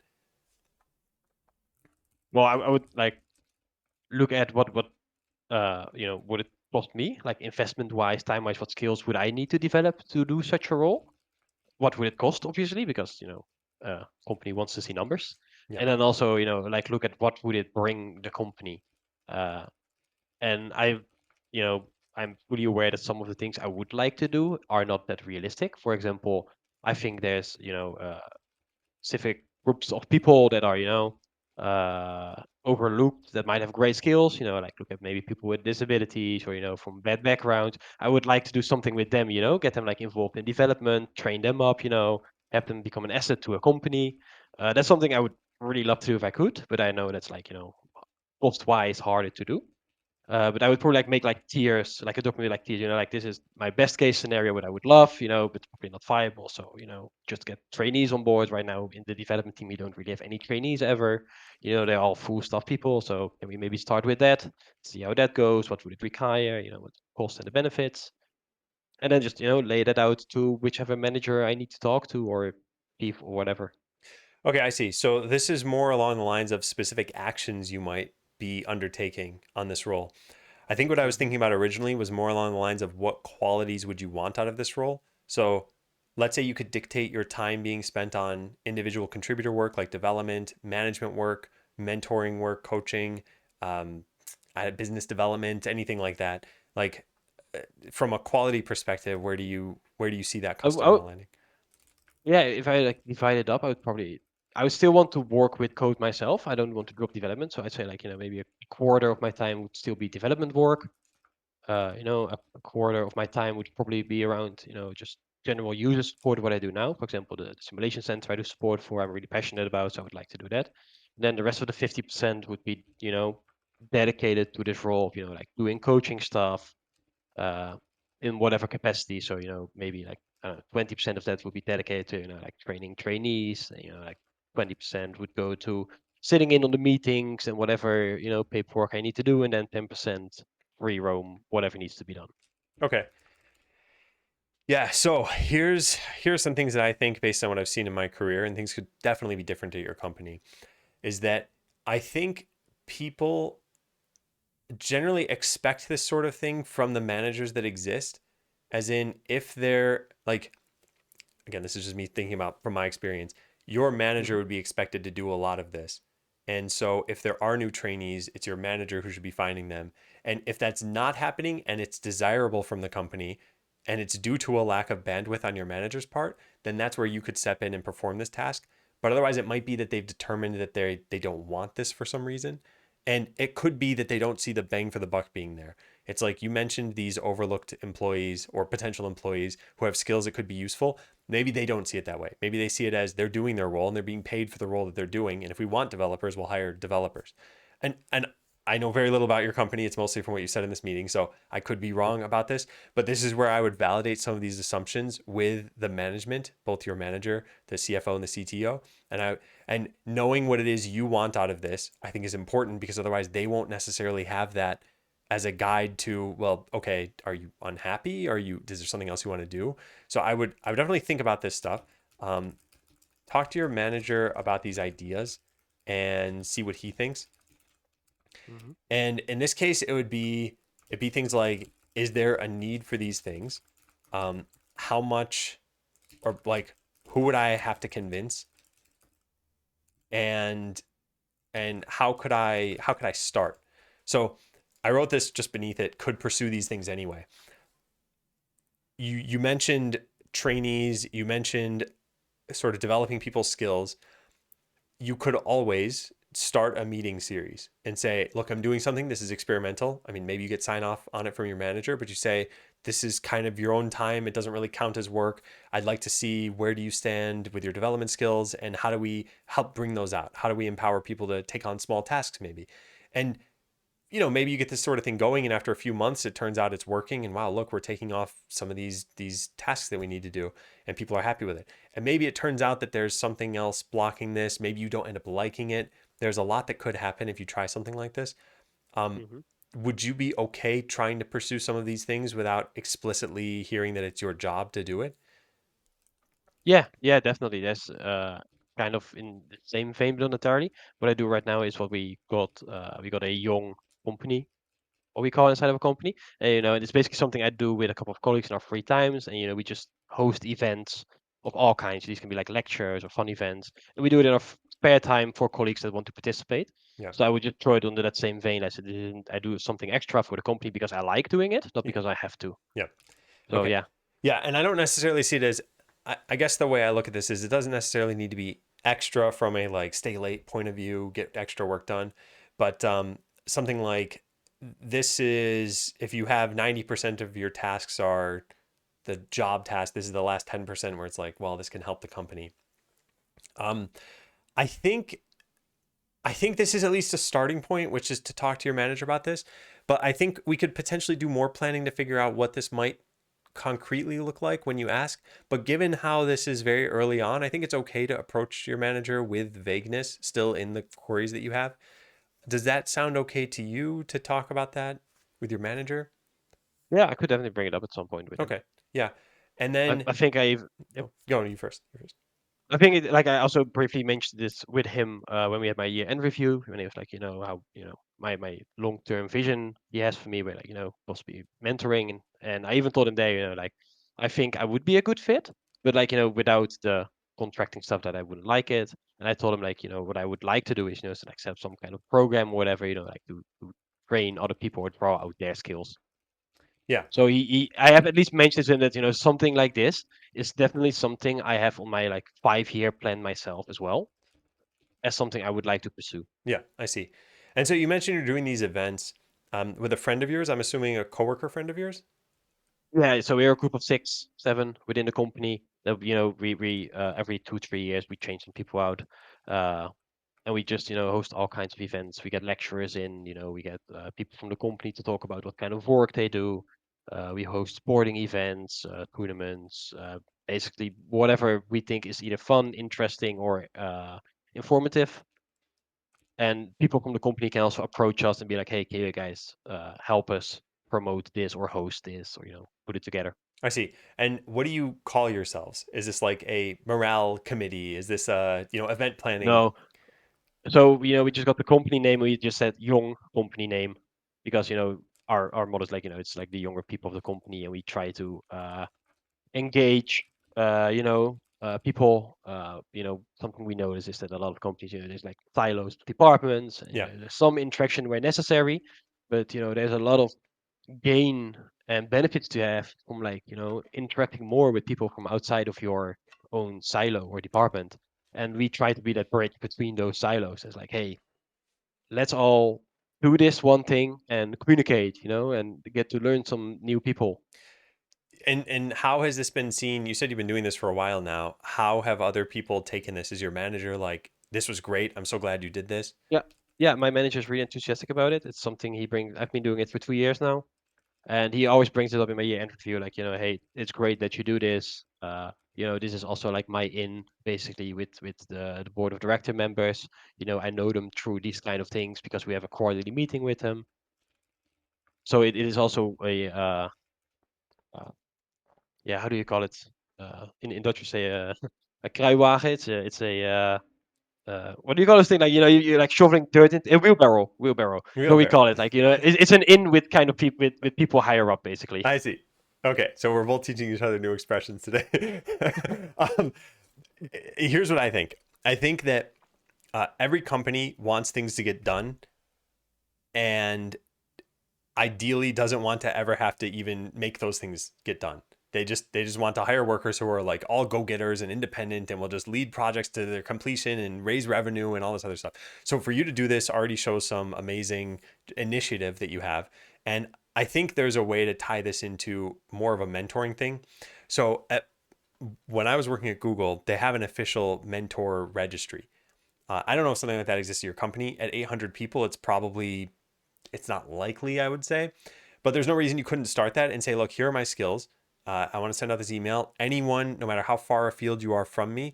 Well, I would like look at what would it cost me, like investment wise, time wise, what skills would I need to develop to do such a role? What would it cost, obviously, because company wants to see numbers. Yeah. and then also, like look at what would it bring the company. Uh, and you know, I'm fully aware that some of the things I would like to do are not that realistic. For example, I think there's, specific groups of people that are, overlooked that might have great skills, like look at maybe people with disabilities or, from bad backgrounds. I would like to do something with them, get them like involved in development, train them up, have them become an asset to a company. That's something I would really love to do if I could, but I know that's like, cost wise harder to do. But I would probably like make like tiers, like a document like tiers, like this is my best case scenario, what I would love, but probably not viable. So, just get trainees on board right now in the development team. We don't really have any trainees ever. They're all full staff people. So can we maybe start with that, see how that goes? What would it require? What the cost and the benefits? And then just, lay that out to whichever manager I need to talk to or chief or whatever. Okay, I see. So this is more along the lines of specific actions you might be undertaking on this role. I think what I was Hmm. thinking about originally was more along the lines of what qualities would you want out of this role. So let's say you could dictate your time being spent on individual contributor work like development, management work, mentoring work, coaching, um, business development, anything like that. Like from a quality perspective, where do you see that I, custom role landing? Yeah, if I like divide it up, I would still want to work with code myself. I don't want to drop development, so I'd say like maybe a quarter of my time would still be development work. A quarter of my time would probably be around just general user support, what I do now. For example, the simulation center I do support for, I'm really passionate about, so I would like to do that. And then the rest of the 50% would be dedicated to this role of like doing coaching stuff, uh, in whatever capacity. So, maybe like 20% of that would be dedicated to, like training trainees, like 20% would go to sitting in on the meetings and whatever, paperwork I need to do. And then 10% free roam, whatever needs to be done. Okay. Yeah, so here's some things that I think based on what I've seen in my career, and things could definitely be different at your company, is that I think people generally expect this sort of thing from the managers that exist, as in if they're like, again, this is just me thinking about from my experience, your manager Hmm. would be expected to do a lot of this. And so if there are new trainees, it's your manager who should be finding them. And if that's not happening and it's desirable from the company and it's due to a lack of bandwidth on your manager's part, then that's where you could step in and perform this task. But otherwise it might be that they've determined that they don't want this for some reason. And it could be that they don't see the bang for the buck being there. It's like you mentioned these overlooked employees or potential employees who have skills that could be useful. Maybe they don't see it that way. Maybe they see it as they're doing their role and they're being paid for the role that they're doing. And if we want developers, we'll hire developers. And I know very little about your company. It's mostly from what you said in this meeting, so I could be wrong about this. But this is where I would validate some of these assumptions with the management, both your manager, the CFO, and the CTO. And knowing what it is you want out of this, I think is important because otherwise they won't necessarily have that as a guide to, well, okay, are you unhappy? Is there something else you want to do? So I would definitely think about this stuff. Um, Talk to your manager about these ideas and see what he thinks. Hmm. And in this case, it'd be things like, is there a need for these things? How much or like who would I have to convince? And how could I start? So I wrote this just beneath it, could pursue these things anyway. You mentioned trainees, you mentioned sort of developing people's skills. You could always start a meeting series and say, look, I'm doing something. This is experimental. I mean, maybe you get sign off on it from your manager, but you say, this is kind of your own time. It doesn't really count as work. I'd like to see where do you stand with your development skills and how do we help bring those out? How do we empower people to take on small tasks maybe? And maybe you get this sort of thing going and after a few months it turns out it's working and wow, look, we're taking off some of these tasks that we need to do and people are happy with it. And maybe it turns out that there's something else blocking this. Maybe you don't end up liking it. There's a lot that could happen if you try something like this. Um, Hmm. would you be okay trying to pursue some of these things without explicitly hearing that it's your job to do it? Yeah, yeah, definitely. That's kind of in the same vein, but not entirely. What I do right now is what we got a young company, what we call inside of a company. And, and it's basically something I do with a couple of colleagues in our free times. And, we just host events of all kinds. These can be like lectures or fun events. And we do it in our spare time for colleagues that want to participate. Yeah. So I would just throw it under that same vein. I said, I do something extra for the company because I like doing it, not Yeah. because I have to. Yeah. So Okay. yeah, Yeah, and I don't necessarily see it as. I guess the way I look at this is it doesn't necessarily need to be extra from a like stay late point of view, get extra work done, but something like this is if you have 90% of your tasks are the job task. This is the last 10% where it's like, well, this can help the company. Um, I think I think this is at least a starting point, which is to talk to your manager about this. But I think we could potentially do more planning to figure out what this might concretely look like when you ask. But given how this is very early on, I think it's okay to approach your manager with vagueness still in the queries that you have. Does that sound okay to you to talk about that with your manager? yeah, I could definitely bring it up at some point with him. Okay. Yeah. And I, then, I think I oh, go on, you first. You first. I think like I also briefly mentioned this with him when we had my year-end review. When he was like, how my long-term vision he has for me, where like possibly mentoring, and I even told him there, like I think I would be a good fit, but like without the contracting stuff that I wouldn't like it. And I told him like what I would like to do is to like set up some kind of program or whatever, like to train other people or draw out their skills. Yeah. So I have at least mentioned to him that something like this is definitely something I have on my like 5-year plan myself as well as something I would like to pursue. Yeah. I see. And so you mentioned you're doing these events with a friend of yours. I'm assuming a coworker friend of yours. Yeah, so we're a group of 6, 7 within the company. That we every 2, 3 years we change some people out, uh, and we just host all kinds of events. We get lecturers in, we get people from the company to talk about what kind of work they do. We host sporting events, tournaments, basically whatever we think is either fun, interesting, or informative. And people from the company can also approach us and be like, "Hey, can you guys help us promote this or host this or put it together?" I see. And what do you call yourselves? Is this like a morale committee? Is this event planning? No, so we just got the company name. We just said young company name because our model is like it's like the younger people of the company, and we try to engage people. Something we notice is that a lot of companies, there's like silos of departments, and Yeah, there's some interaction where necessary, but there's a lot of gain and benefits to have from like interacting more with people from outside of your own silo or department. And we try to be that bridge between those silos. It's like, hey, let's all do this one thing and communicate, and get to learn some new people. and how has this been seen? You said you've been doing this for a while now. How have other people taken this? Is your manager like, this was great, I'm so glad you did this? Yeah, yeah. My manager's really enthusiastic about it. It's something he brings. I've been doing it for 2 years now, and he always brings it up in my year interview, like hey, it's great that you do this. This is also like my in basically with the board of director members. I know them through these kind of things because we have a quarterly meeting with them. So it is also a uh, yeah, how do you call it? In Dutch we say a kruiwagen. It's a what do you call this thing? Like you're like shoveling dirt in a wheelbarrow. So we Wheelbarrow. call it like it's an in with kind of people with people higher up basically. I see. Okay, so we're both teaching each other new expressions today. um, Here's what I think. I think that every company wants things to get done, and ideally doesn't want to ever have to even make those things get done. They just want to hire workers who are like all go-getters and independent and will just lead projects to their completion and raise revenue and all this other stuff. So for you to do this already shows some amazing initiative that you have. And I think there's a way to tie this into more of a mentoring thing. So when I was working at Google, they have an official mentor registry. I don't know if something like that exists at your company. At 800 people, it's not likely, I would say. But there's no reason you couldn't start that and say, look, here are my skills. I want to send out this email. Anyone, no matter how far afield you are from me,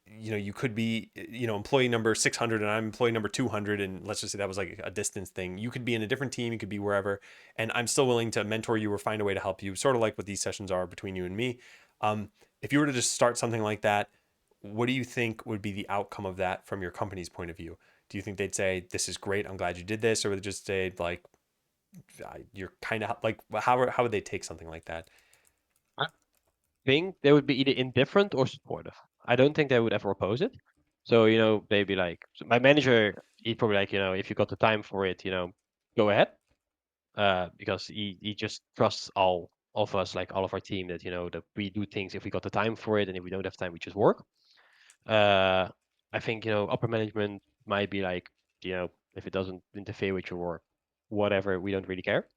you could be, employee number 600 and I'm employee number 200. And let's just say that was like a distance thing. You could be in a different team. You could be wherever. And I'm still willing to mentor you or find a way to help you, sort of like what these sessions are between you and me. If you were to just start something like that, what do you think would be the outcome of that from your company's point of view? Do you think they'd say, this is great, I'm glad you did this? Or would they just say, like, you're kind of like, how would they take something like that? I think they would be either indifferent or supportive. I don't think they would ever oppose it. So, maybe like so my manager, he'd probably like, if you got the time for it, go ahead. Because he just trusts all of us, like all of our team, that that we do things if we got the time for it, and if we don't have time, we just work. Uh, I think upper management might be like, if it doesn't interfere with your work, whatever, we don't really care.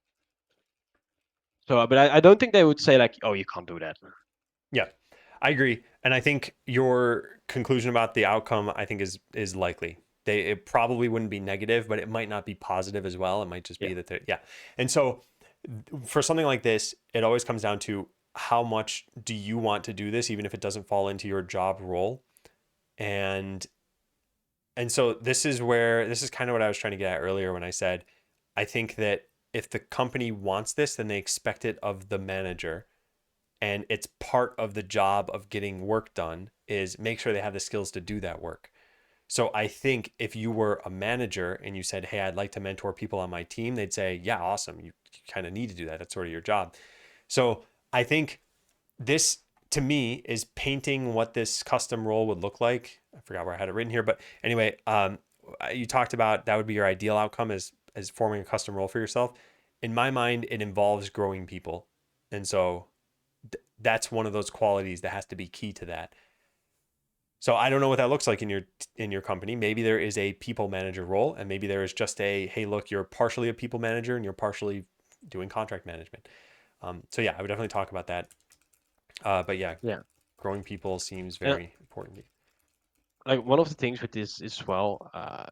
So, but I don't think they would say like, oh, you can't do that. Yeah, I agree, and I think your conclusion about the outcome, I think, is likely. It probably wouldn't be negative, but it might not be positive as well. It might just Yeah, be that they're, yeah. And so for something like this, it always comes down to how much do you want to do this, even if it doesn't fall into your job role. And so this is kind of what I was trying to get at earlier when I said I think that if the company wants this, then they expect it of the manager, and it's part of the job of getting work done is make sure they have the skills to do that work. So I think if you were a manager and you said, "Hey, I'd like to mentor people on my team," they'd say, "Yeah, awesome. You kind of need to do that. That's sort of your job." So I think this to me is painting what this custom role would look like. I forgot where I had it written here, but anyway, you talked about that would be your ideal outcome as forming a custom role for yourself. In my mind, it involves growing people, and so that's one of those qualities that has to be key to that. So I don't know what that looks like in your company. Maybe there is a people manager role, and maybe there is just a, hey, look, you're partially a people manager and you're partially doing contract management. So yeah, I would definitely talk about that. But yeah, yeah. growing people seems And very important. like one of the things with this as well,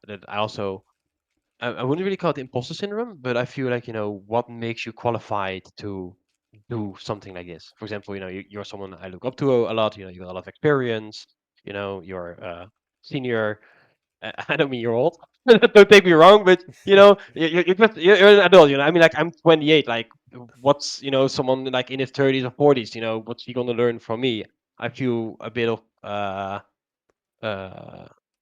that I also I wouldn't really call it imposter syndrome, but I feel like, what makes you qualified to do something like this? For example, you're someone I look up to a lot, you got a lot of experience, you're senior. I don't mean you're old. Don't take me wrong, but you're an adult. I mean, like I'm 28. Like, what's someone like in his 30s or 40s? What's he gonna learn from me? I feel a bit of uh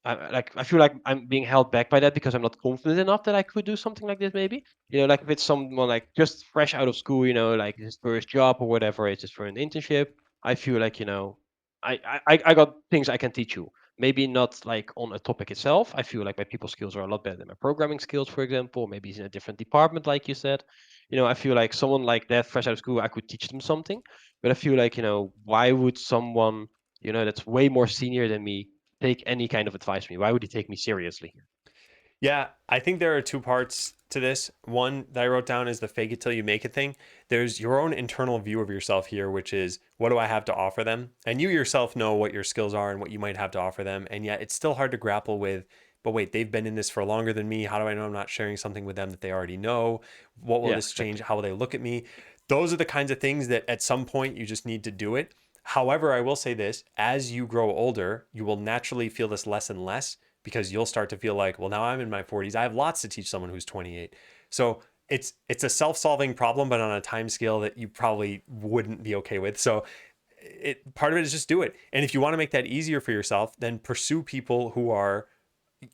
I feel like I'm being held back by that because I'm not confident enough that I could do something like this. Maybe like if it's someone like just fresh out of school, like his first job or whatever, it's just for an internship. I feel like I got things I can teach you. Maybe not like on a topic itself. I feel like my people skills are a lot better than my programming skills, for example. Maybe he's in a different department, like you said. I feel like someone like that, fresh out of school, I could teach them something. But I feel like why would someone that's way more senior than me take any kind of advice from me? Why would he take me seriously? Yeah, I think there are two parts to this. One that I wrote down is the fake it till you make it thing. There's your own internal view of yourself here, which is what do I have to offer them? And you yourself know what your skills are and what you might have to offer them. And yet it's still hard to grapple with, but wait, they've been in this for longer than me. How do I know I'm not sharing something with them that they already know? What will Yeah, this change? exactly. How will they look at me? Those are the kinds of things that at some point you just need to do it. However, I will say this, as you grow older, you will naturally feel this less and less because you'll start to feel like, well, now I'm in my 40s. I have lots to teach someone who's 28. So it's a self-solving problem, but on a time scale that you probably wouldn't be okay with. So part of it is just do it. And if you want to make that easier for yourself, then pursue people who are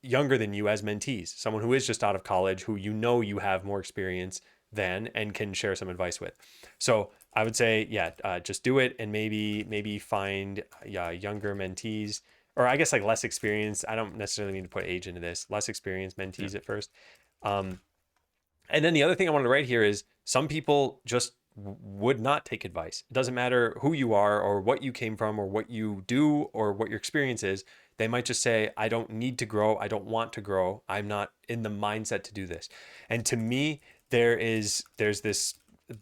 younger than you as mentees, someone who is just out of college, who you have more experience than and can share some advice with. So I would say, yeah, just do it and maybe find younger mentees, or I guess like less experienced. I don't necessarily need to put age into this. Less experienced Yeah, mentees at first. Um, and then the other thing I wanted to write here is some people just would not take advice. It doesn't matter who you are or what you came from or what you do or what your experience is. They might just say, I don't need to grow. I don't want to grow. I'm not in the mindset to do this. And to me, there's this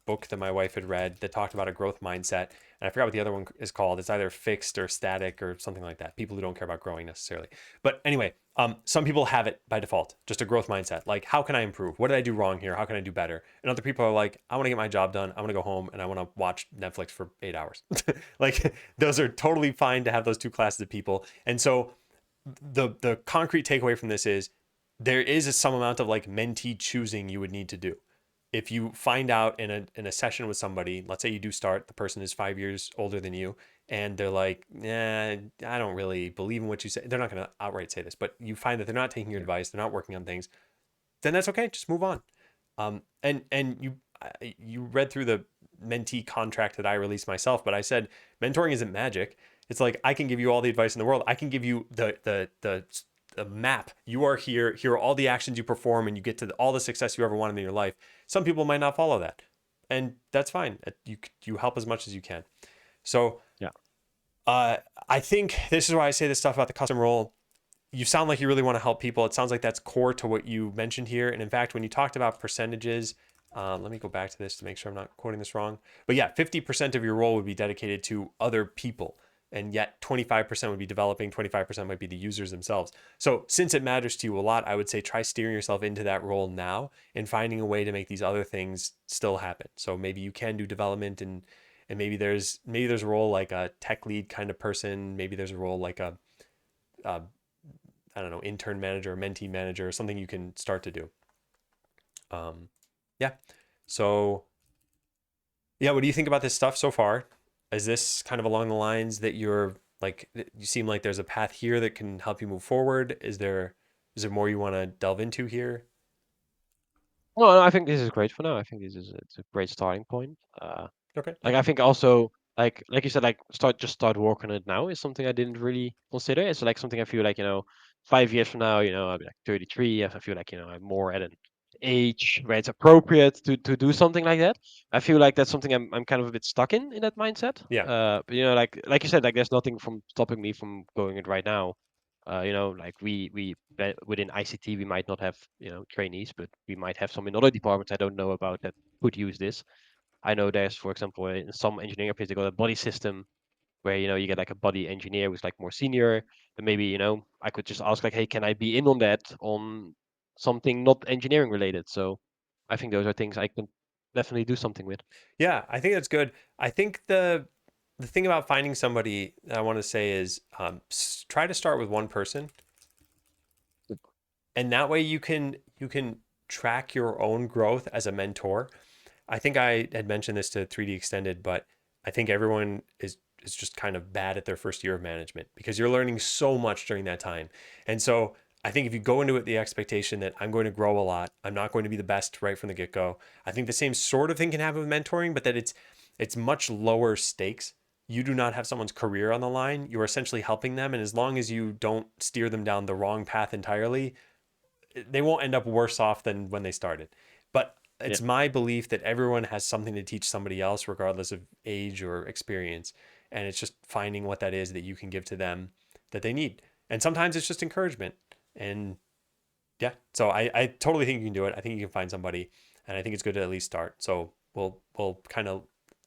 book that my wife had read that talked about a growth mindset. And I forgot what the other one is called. It's either fixed or static or something like that. People who don't care about growing necessarily. But anyway, some people have it by default, just a growth mindset. Like, how can I improve? What did I do wrong here? How can I do better? And other people are like, I want to get my job done. I want to go home and I want to watch Netflix for 8 hours. Like, those are totally fine to have those two classes of people. And so the concrete takeaway from this is there is some amount of like mentee choosing you would need to do. If you find out in a session with somebody, let's say you do start, the person is 5 years older than you, and they're like, "Nah, I don't really believe in what you say." They're not going to outright say this, but you find that they're not taking your yeah, advice, they're not working on things. Then that's okay. Just move on. And you read through the mentee contract that I released myself, but I said mentoring isn't magic. It's like I can give you all the advice in the world. I can give you the map. You are here. Here are all the actions you perform, and you get to all the success you ever wanted in your life. Some people might not follow that, and that's fine. You help as much as you can. So Yeah. uh, I think this is why I say this stuff about the custom role. You sound like you really want to help people. It sounds like that's core to what you mentioned here. And in fact, when you talked about percentages, let me go back to this to make sure I'm not quoting this wrong. But yeah, 50% of your role would be dedicated to other people. And yet 25% would be developing, 25% might be the users themselves. So since it matters to you a lot, I would say try steering yourself into that role now and finding a way to make these other things still happen. So maybe you can do development and maybe there's a role like a tech lead kind of person. Maybe there's a role like a I don't know, intern manager, mentee manager, something you can start to do. Um, yeah. So, yeah, what do you think about this stuff so far? Is this kind of along the lines that you're like, you seem like there's a path here that can help you move forward? Is there more you want to delve into here? Well, no, I think this is great for now. I think this is it's a great starting point. Okay. Yeah. Like I think also like you said, like start working on it now is something I didn't really consider. It's like something I feel like, 5 years from now, I'll be like 33. I feel like, I'm more at an age where it's appropriate to do something like that. I feel like that's something I'm kind of a bit stuck in that mindset. Yeah. But like you said, like there's nothing from stopping me from going it right now. Like within ICT we might not have, trainees, but we might have some in other departments I don't know about that could use this. I know there's, for example, in some engineering fields, they got a buddy system where, you get like a buddy engineer who's like more senior. And maybe, I could just ask like, hey, can I be in on that on something not engineering related? So I think those are things I can definitely do something with. Yeah. I think that's good. I think the thing about finding somebody that I want to say is try to start with one person, and that way you can track your own growth as a mentor. I think I had mentioned this to 3D Extended, but I think everyone is just kind of bad at their first year of management because you're learning so much during that time. And so I think if you go into it with the expectation that I'm going to grow a lot, I'm not going to be the best right from the get-go. I think the same sort of thing can happen with mentoring, but that it's much lower stakes. You do not have someone's career on the line. You're essentially helping them, and as long as you don't steer them down the wrong path entirely, they won't end up worse off than when they started. But Yeah. it's my belief that everyone has something to teach somebody else, regardless of age or experience. And it's just finding what that is that you can give to them that they need. And sometimes it's just encouragement. And yeah, so I totally think you can do it. I think you can find somebody, and I think it's good to at least start. So we'll kind of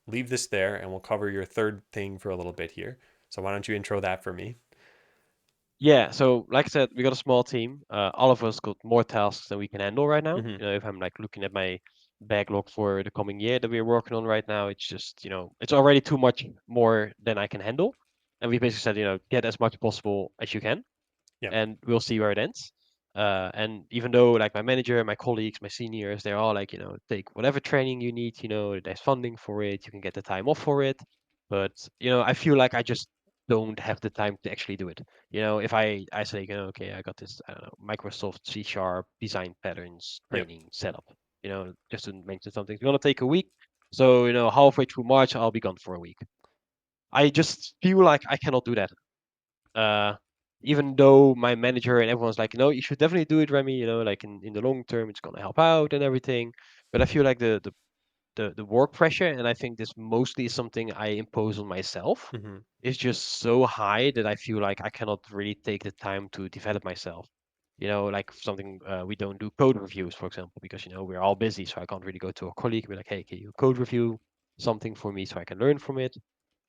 leave this there, and we'll cover your third thing for a little bit here. So why don't you intro that for me? Yeah, so like I said, we got a small team. All of us got more tasks than we can handle right now. Mm-hmm. If I'm like looking at my backlog for the coming year that we're working on right now, it's just, it's already too much more than I can handle. And we basically said, get as much possible as you can, Yeah. and we'll see where it ends. And even though like my manager, my colleagues, my seniors, they're all like, take whatever training you need, there's funding for it, you can get the time off for it. But, I feel like I just don't have the time to actually do it. If I say, okay, I got this, I don't know, Microsoft C Sharp design patterns Yeah. training setup, just to mention something, it's gonna take a week. So, halfway through March, I'll be gone for a week. I just feel like I cannot do that. Uh, Even though my manager and everyone's like, no, you should definitely do it, Remy. Like in the long term, it's gonna help out and everything. But I feel like the work pressure, and I think this mostly is something I impose on myself, Mm-hmm. is just so high that I feel like I cannot really take the time to develop myself. Like something we don't do code reviews, for example, because we're all busy, so I can't really go to a colleague and be like, hey, can you code review something for me so I can learn from it?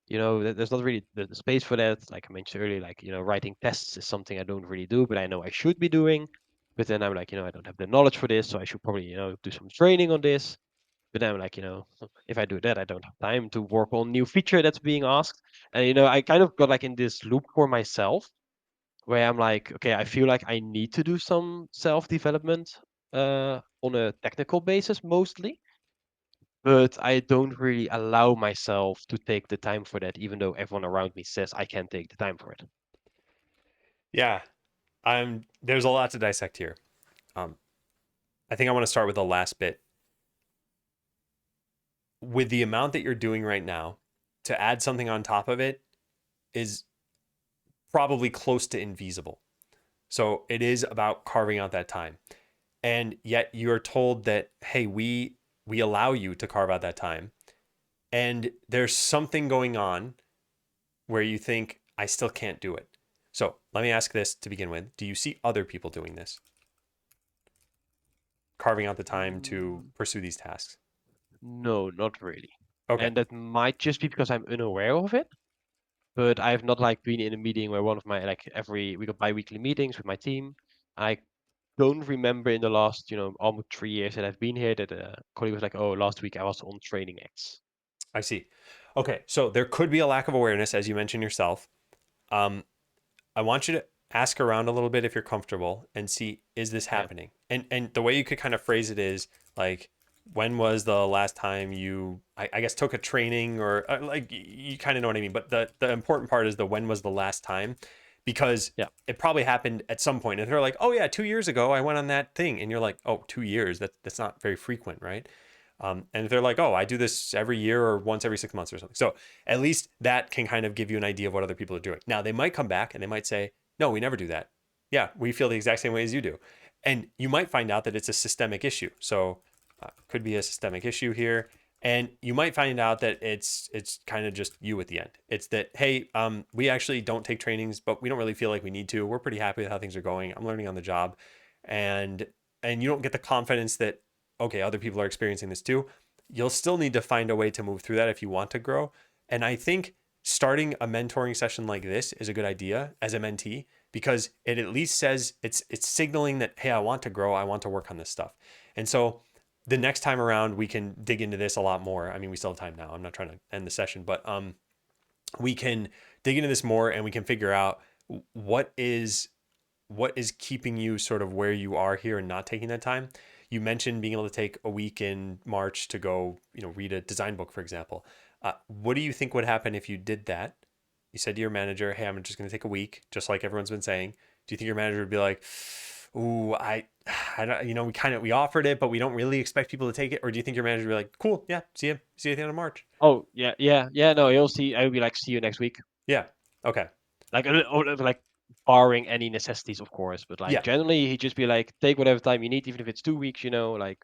There's not really the space for that. Like I mentioned earlier, like, writing tests is something I don't really do, but I know I should be doing. But then I'm like, I don't have the knowledge for this, so I should probably, do some training on this. But then I'm like, if I do that, I don't have time to work on new feature that's being asked. And, I kind of got like in this loop for myself where I'm like, okay, I feel like I need to do some self-development on a technical basis mostly, but I don't really allow myself to take the time for that, even though everyone around me says I can take the time for it. Yeah. There's a lot to dissect here. Um, I think I want to start with the last bit. With the amount that you're doing right now, to add something on top of it is probably close to infeasible. So it is about carving out that time. And yet you're told that, hey, we allow you to carve out that time. And there's something going on where you think, I still can't do it. So let me ask this to begin with. Do you see other people doing this? Carving out the time to Mm, pursue these tasks? no, not really. Okay, And that might just be because I'm unaware of it. But I've not like been in a meeting where one of my like every we got bi-weekly meetings with my team. I don't remember in the last, almost 3 years that I've been here that a colleague was like, "Oh, last week I was on training X." I see. Okay, so there could be a lack of awareness, as you mentioned yourself. Um, I want you to ask around a little bit if you're comfortable and see, is this Yeah, happening? And the way you could kind of phrase it is like, when was the last time you, I guess, took a training, or like, you kind of know what I mean. But the important part is the when was the last time, because yeah. it probably happened at some point. And they're like, oh yeah, 2 years ago I went on that thing, and you're like, oh, 2 years, that's not very frequent, right? And if they're like, oh, I do this every year or once every 6 months or something. So at least that can kind of give you an idea of what other people are doing. Now, they might come back and they might say, no, we never do that. Yeah, we feel the exact same way as you do. And you might find out that it's a systemic issue. So could be a systemic issue here. And you might find out that it's kind of just you at the end. It's that, hey, we actually don't take trainings, but we don't really feel like we need to. We're pretty happy with how things are going. I'm learning on the job, and you don't get the confidence that, okay, other people are experiencing this too. You'll still need to find a way to move through that if you want to grow. And I think starting a mentoring session like this is a good idea as a mentee, because it at least says, it's signaling that, hey, I want to grow, I want to work on this stuff. And so the next time around we can dig into this a lot more. I mean, we still have time now. I'm not trying to end the session, but we can dig into this more, and we can figure out what is what is keeping you sort of where you are here and not taking that time. You mentioned being able to take a week in March to go, read a design book, for example. What do you think would happen if you did that? You said to your manager, "Hey, I'm just going to take a week," just like everyone's been saying. Do you think your manager would be like, "Ooh, I don't, we offered it, but we don't really expect people to take it," or do you think your manager would be like, "Cool, yeah, see you at the end of March"? Oh, yeah, yeah, yeah. No, he'll see. I'll be like, "See you next week." Yeah. Okay. Like, like barring any necessities, of course. But like Yeah. generally, he'd just be like, "Take whatever time you need, even if it's 2 weeks." Like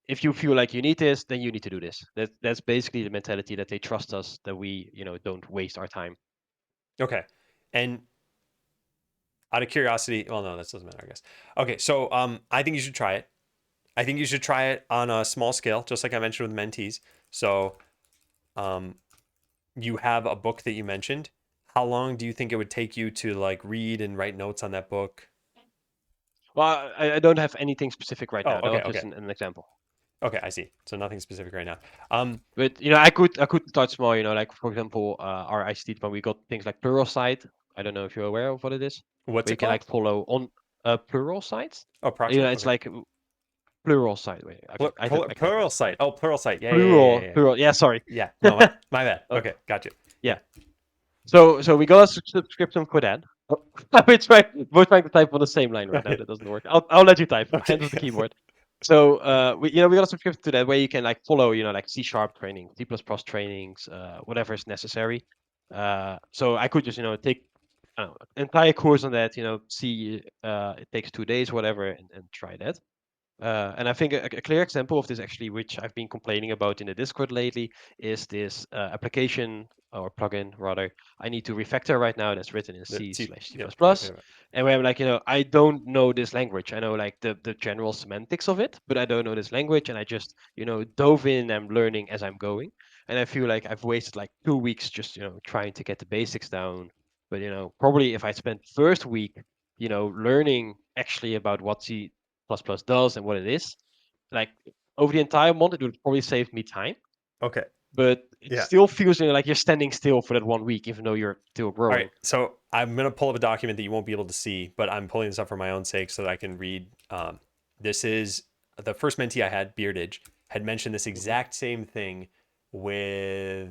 if you feel like you need this, then you need to do this. That's basically the mentality that they trust us that we, don't waste our time. Okay. And out of curiosity, well, no, that doesn't matter, I guess. Okay, so I think you should try it. I think you should try it on a small scale, just like I mentioned with mentees. So, um, you have a book that you mentioned. How long do you think it would take you to like read and write notes on that book? Well, I don't have anything specific right Oh, now. That okay, was just okay, an example. okay. I see. So nothing specific right now. Um, But I could start small. Like for example, our ICT when we got things like Pluralsight. I don't know if you're aware of what it is. what's Where it you can like called? follow on Pluralsight. Oh, approximate. It's Okay. like Pluralsight. Wait, I can Plural pronounce it site. right. Oh, plural site. Yeah, yeah, yeah, yeah, Plural, yeah. plural. Yeah, sorry. Yeah. No, my bad. Okay, Okay, got you. yeah. Yeah. So we got a subscription for that. Oh, we're trying to type on the same line right now. That doesn't work. I'll let you type. Okay. Hand us the keyboard. So we got a subscription to that where you can like follow like C# training, C++ trainings, whatever is necessary. So I could just take I don't know, entire course on that. See it takes 2 days, whatever, and try that. And I think a clear example of this actually, which I've been complaining about in the Discord lately, is this application or plugin rather. I need to refactor right now that's written in The C C. slash C++. Yep. Yep. Yep. And where I'm like, I don't know this language. I know like the general semantics of it, but I don't know this language. And I just, dove in and I'm learning as I'm going. And I feel like I've wasted like 2 weeks just, trying to get the basics down. But, probably if I spent first week, learning actually about what C does and what it is. Like over the entire month, it would probably save me time, Okay. but it Yeah. still feels like you're standing still for that 1 week, even though you're still All right, growing. so I'm gonna pull up a document that you won't be able to see, but I'm pulling this up for my own sake so that I can read. This is the first mentee I had, Beardage, had mentioned this Hmm. exact same thing with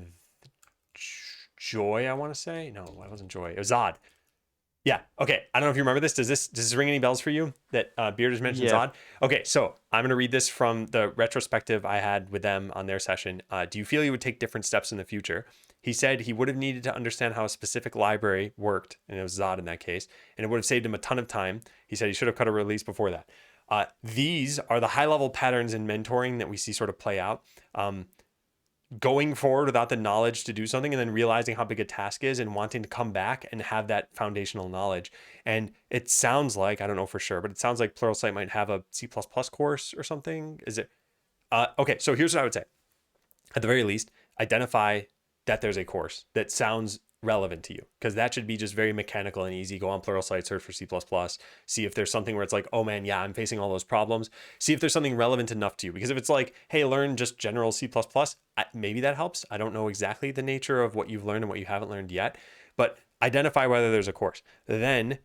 Joy. I want to say no, it wasn't Joy. It was Odd. Yeah. Okay. I don't know if you remember this. Does this ring any bells for you that Beardage mentions Yeah. Odd? Okay. So I'm gonna read this from the retrospective I had with them on their session. Do you feel you would take different steps in the future He said he would have needed to understand how a specific library worked, and it was Zod in that case, and it would have saved him a ton of time. He said he should have cut a release before that. These are the high level patterns in mentoring that we see sort of play out. Going forward without the knowledge to do something and then realizing how big a task is and wanting to come back and have that foundational knowledge. And it sounds like, I don't know for sure, but it sounds like Pluralsight might have a C++ course or something. Is it? Okay, so here's what I would say. At the very least, identify that there's a course that sounds relevant to you, because that should be just very mechanical and easy. Go on Pluralsight, search for C++, see if there's something where it's like, oh man, yeah, I'm facing all those problems. See if there's something relevant enough to you, because if it's like, hey, learn just general C++, maybe that helps. I don't know exactly the nature of what you've learned and what you haven't learned yet, but identify whether there's a course. Then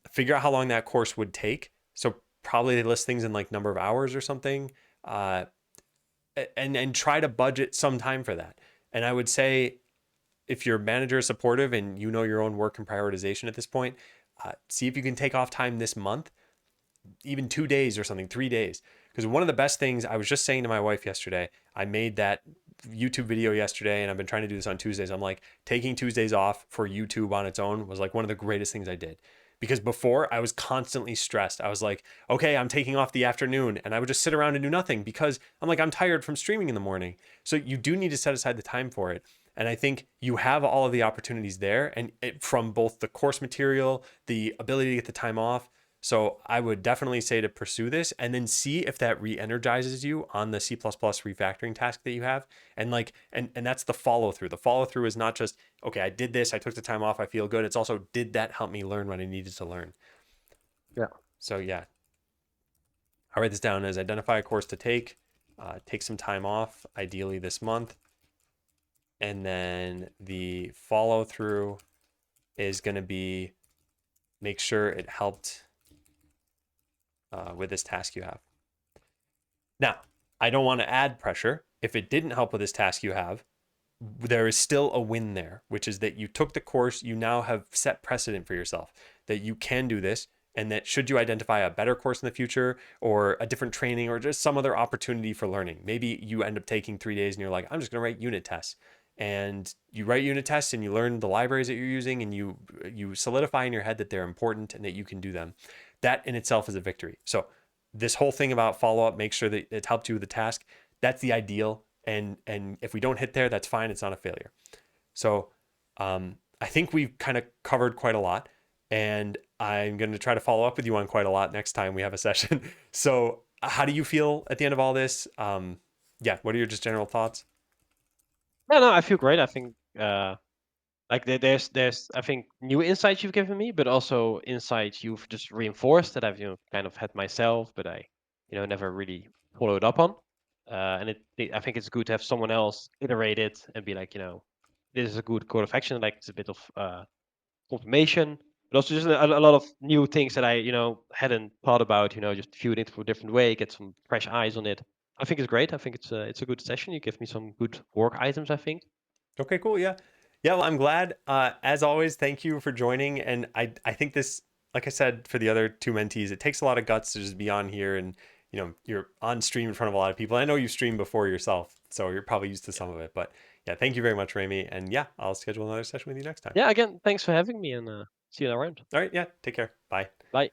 figure out how long that course would take. So probably they list things in like number of hours or something. And try to budget some time for that. And I would say, if your manager is supportive and you know your own work and prioritization at this point, see if you can take off time this month, even 2 days or something, 3 days. Because one of the best things, I was just saying to my wife yesterday, I made that YouTube video yesterday, and I've been trying to do this on Tuesdays. I'm like, taking Tuesdays off for YouTube on its own was like one of the greatest things I did. Because before I was constantly stressed. I was like, okay, I'm taking off the afternoon, and I would just sit around and do nothing because I'm like, I'm tired from streaming in the morning. So you do need to set aside the time for it. And I think you have all of the opportunities there, and from both the course material, the ability to get the time off. So I would definitely say to pursue this and then see if that re-energizes you on the C++ refactoring task that you have. And like, and that's the follow through. The follow through is not just, okay, I did this, I took the time off, I feel good. It's also, did that help me learn what I needed to learn? Yeah. So yeah, I write this down as identify a course to take, take some time off, ideally this month. And then the follow through is going to be make sure it helped with this task you have. Now, I don't want to add pressure. If it didn't help with this task you have, there is still a win there, which is that you took the course, you now have set precedent for yourself that you can do this, and that should you identify a better course in the future or a different training or just some other opportunity for learning, maybe you end up taking 3 days and you're like, I'm just going to write unit tests. And you write unit tests and you learn the libraries that you're using and you solidify in your head that they're important and that you can do them. That in itself is a victory. So this whole thing about follow up, make sure that it helped you with the task. That's the ideal. And if we don't hit there, that's fine. It's not a failure. So I think we've kind of covered quite a lot, and I'm going to try to follow up with you on quite a lot next time we have a session. So how do you feel at the end of all this? Yeah, what are your just general thoughts? Yeah, no, I feel great. I think like there's I think new insights you've given me, but also insights you've just reinforced that I've kind of had myself, but I never really followed up on. And I think it's good to have someone else iterate it and be like, this is a good code of action. Like it's a bit of confirmation, but also just a lot of new things that I hadn't thought about. Just view it from a different way, get some fresh eyes on it. I think it's great. I think it's a good session. You give me some good work items, I think. Okay, cool. Yeah. Yeah, well, I'm glad. As always, thank you for joining. And I think this, like I said, for the other two mentees, it takes a lot of guts to just be on here and, you're on stream in front of a lot of people. I know you've streamed before yourself, so you're probably used to some of it. But yeah, thank you very much, Remy. And yeah, I'll schedule another session with you next time. Yeah, again, thanks for having me, and see you around. All right. Yeah. Take care. Bye. Bye.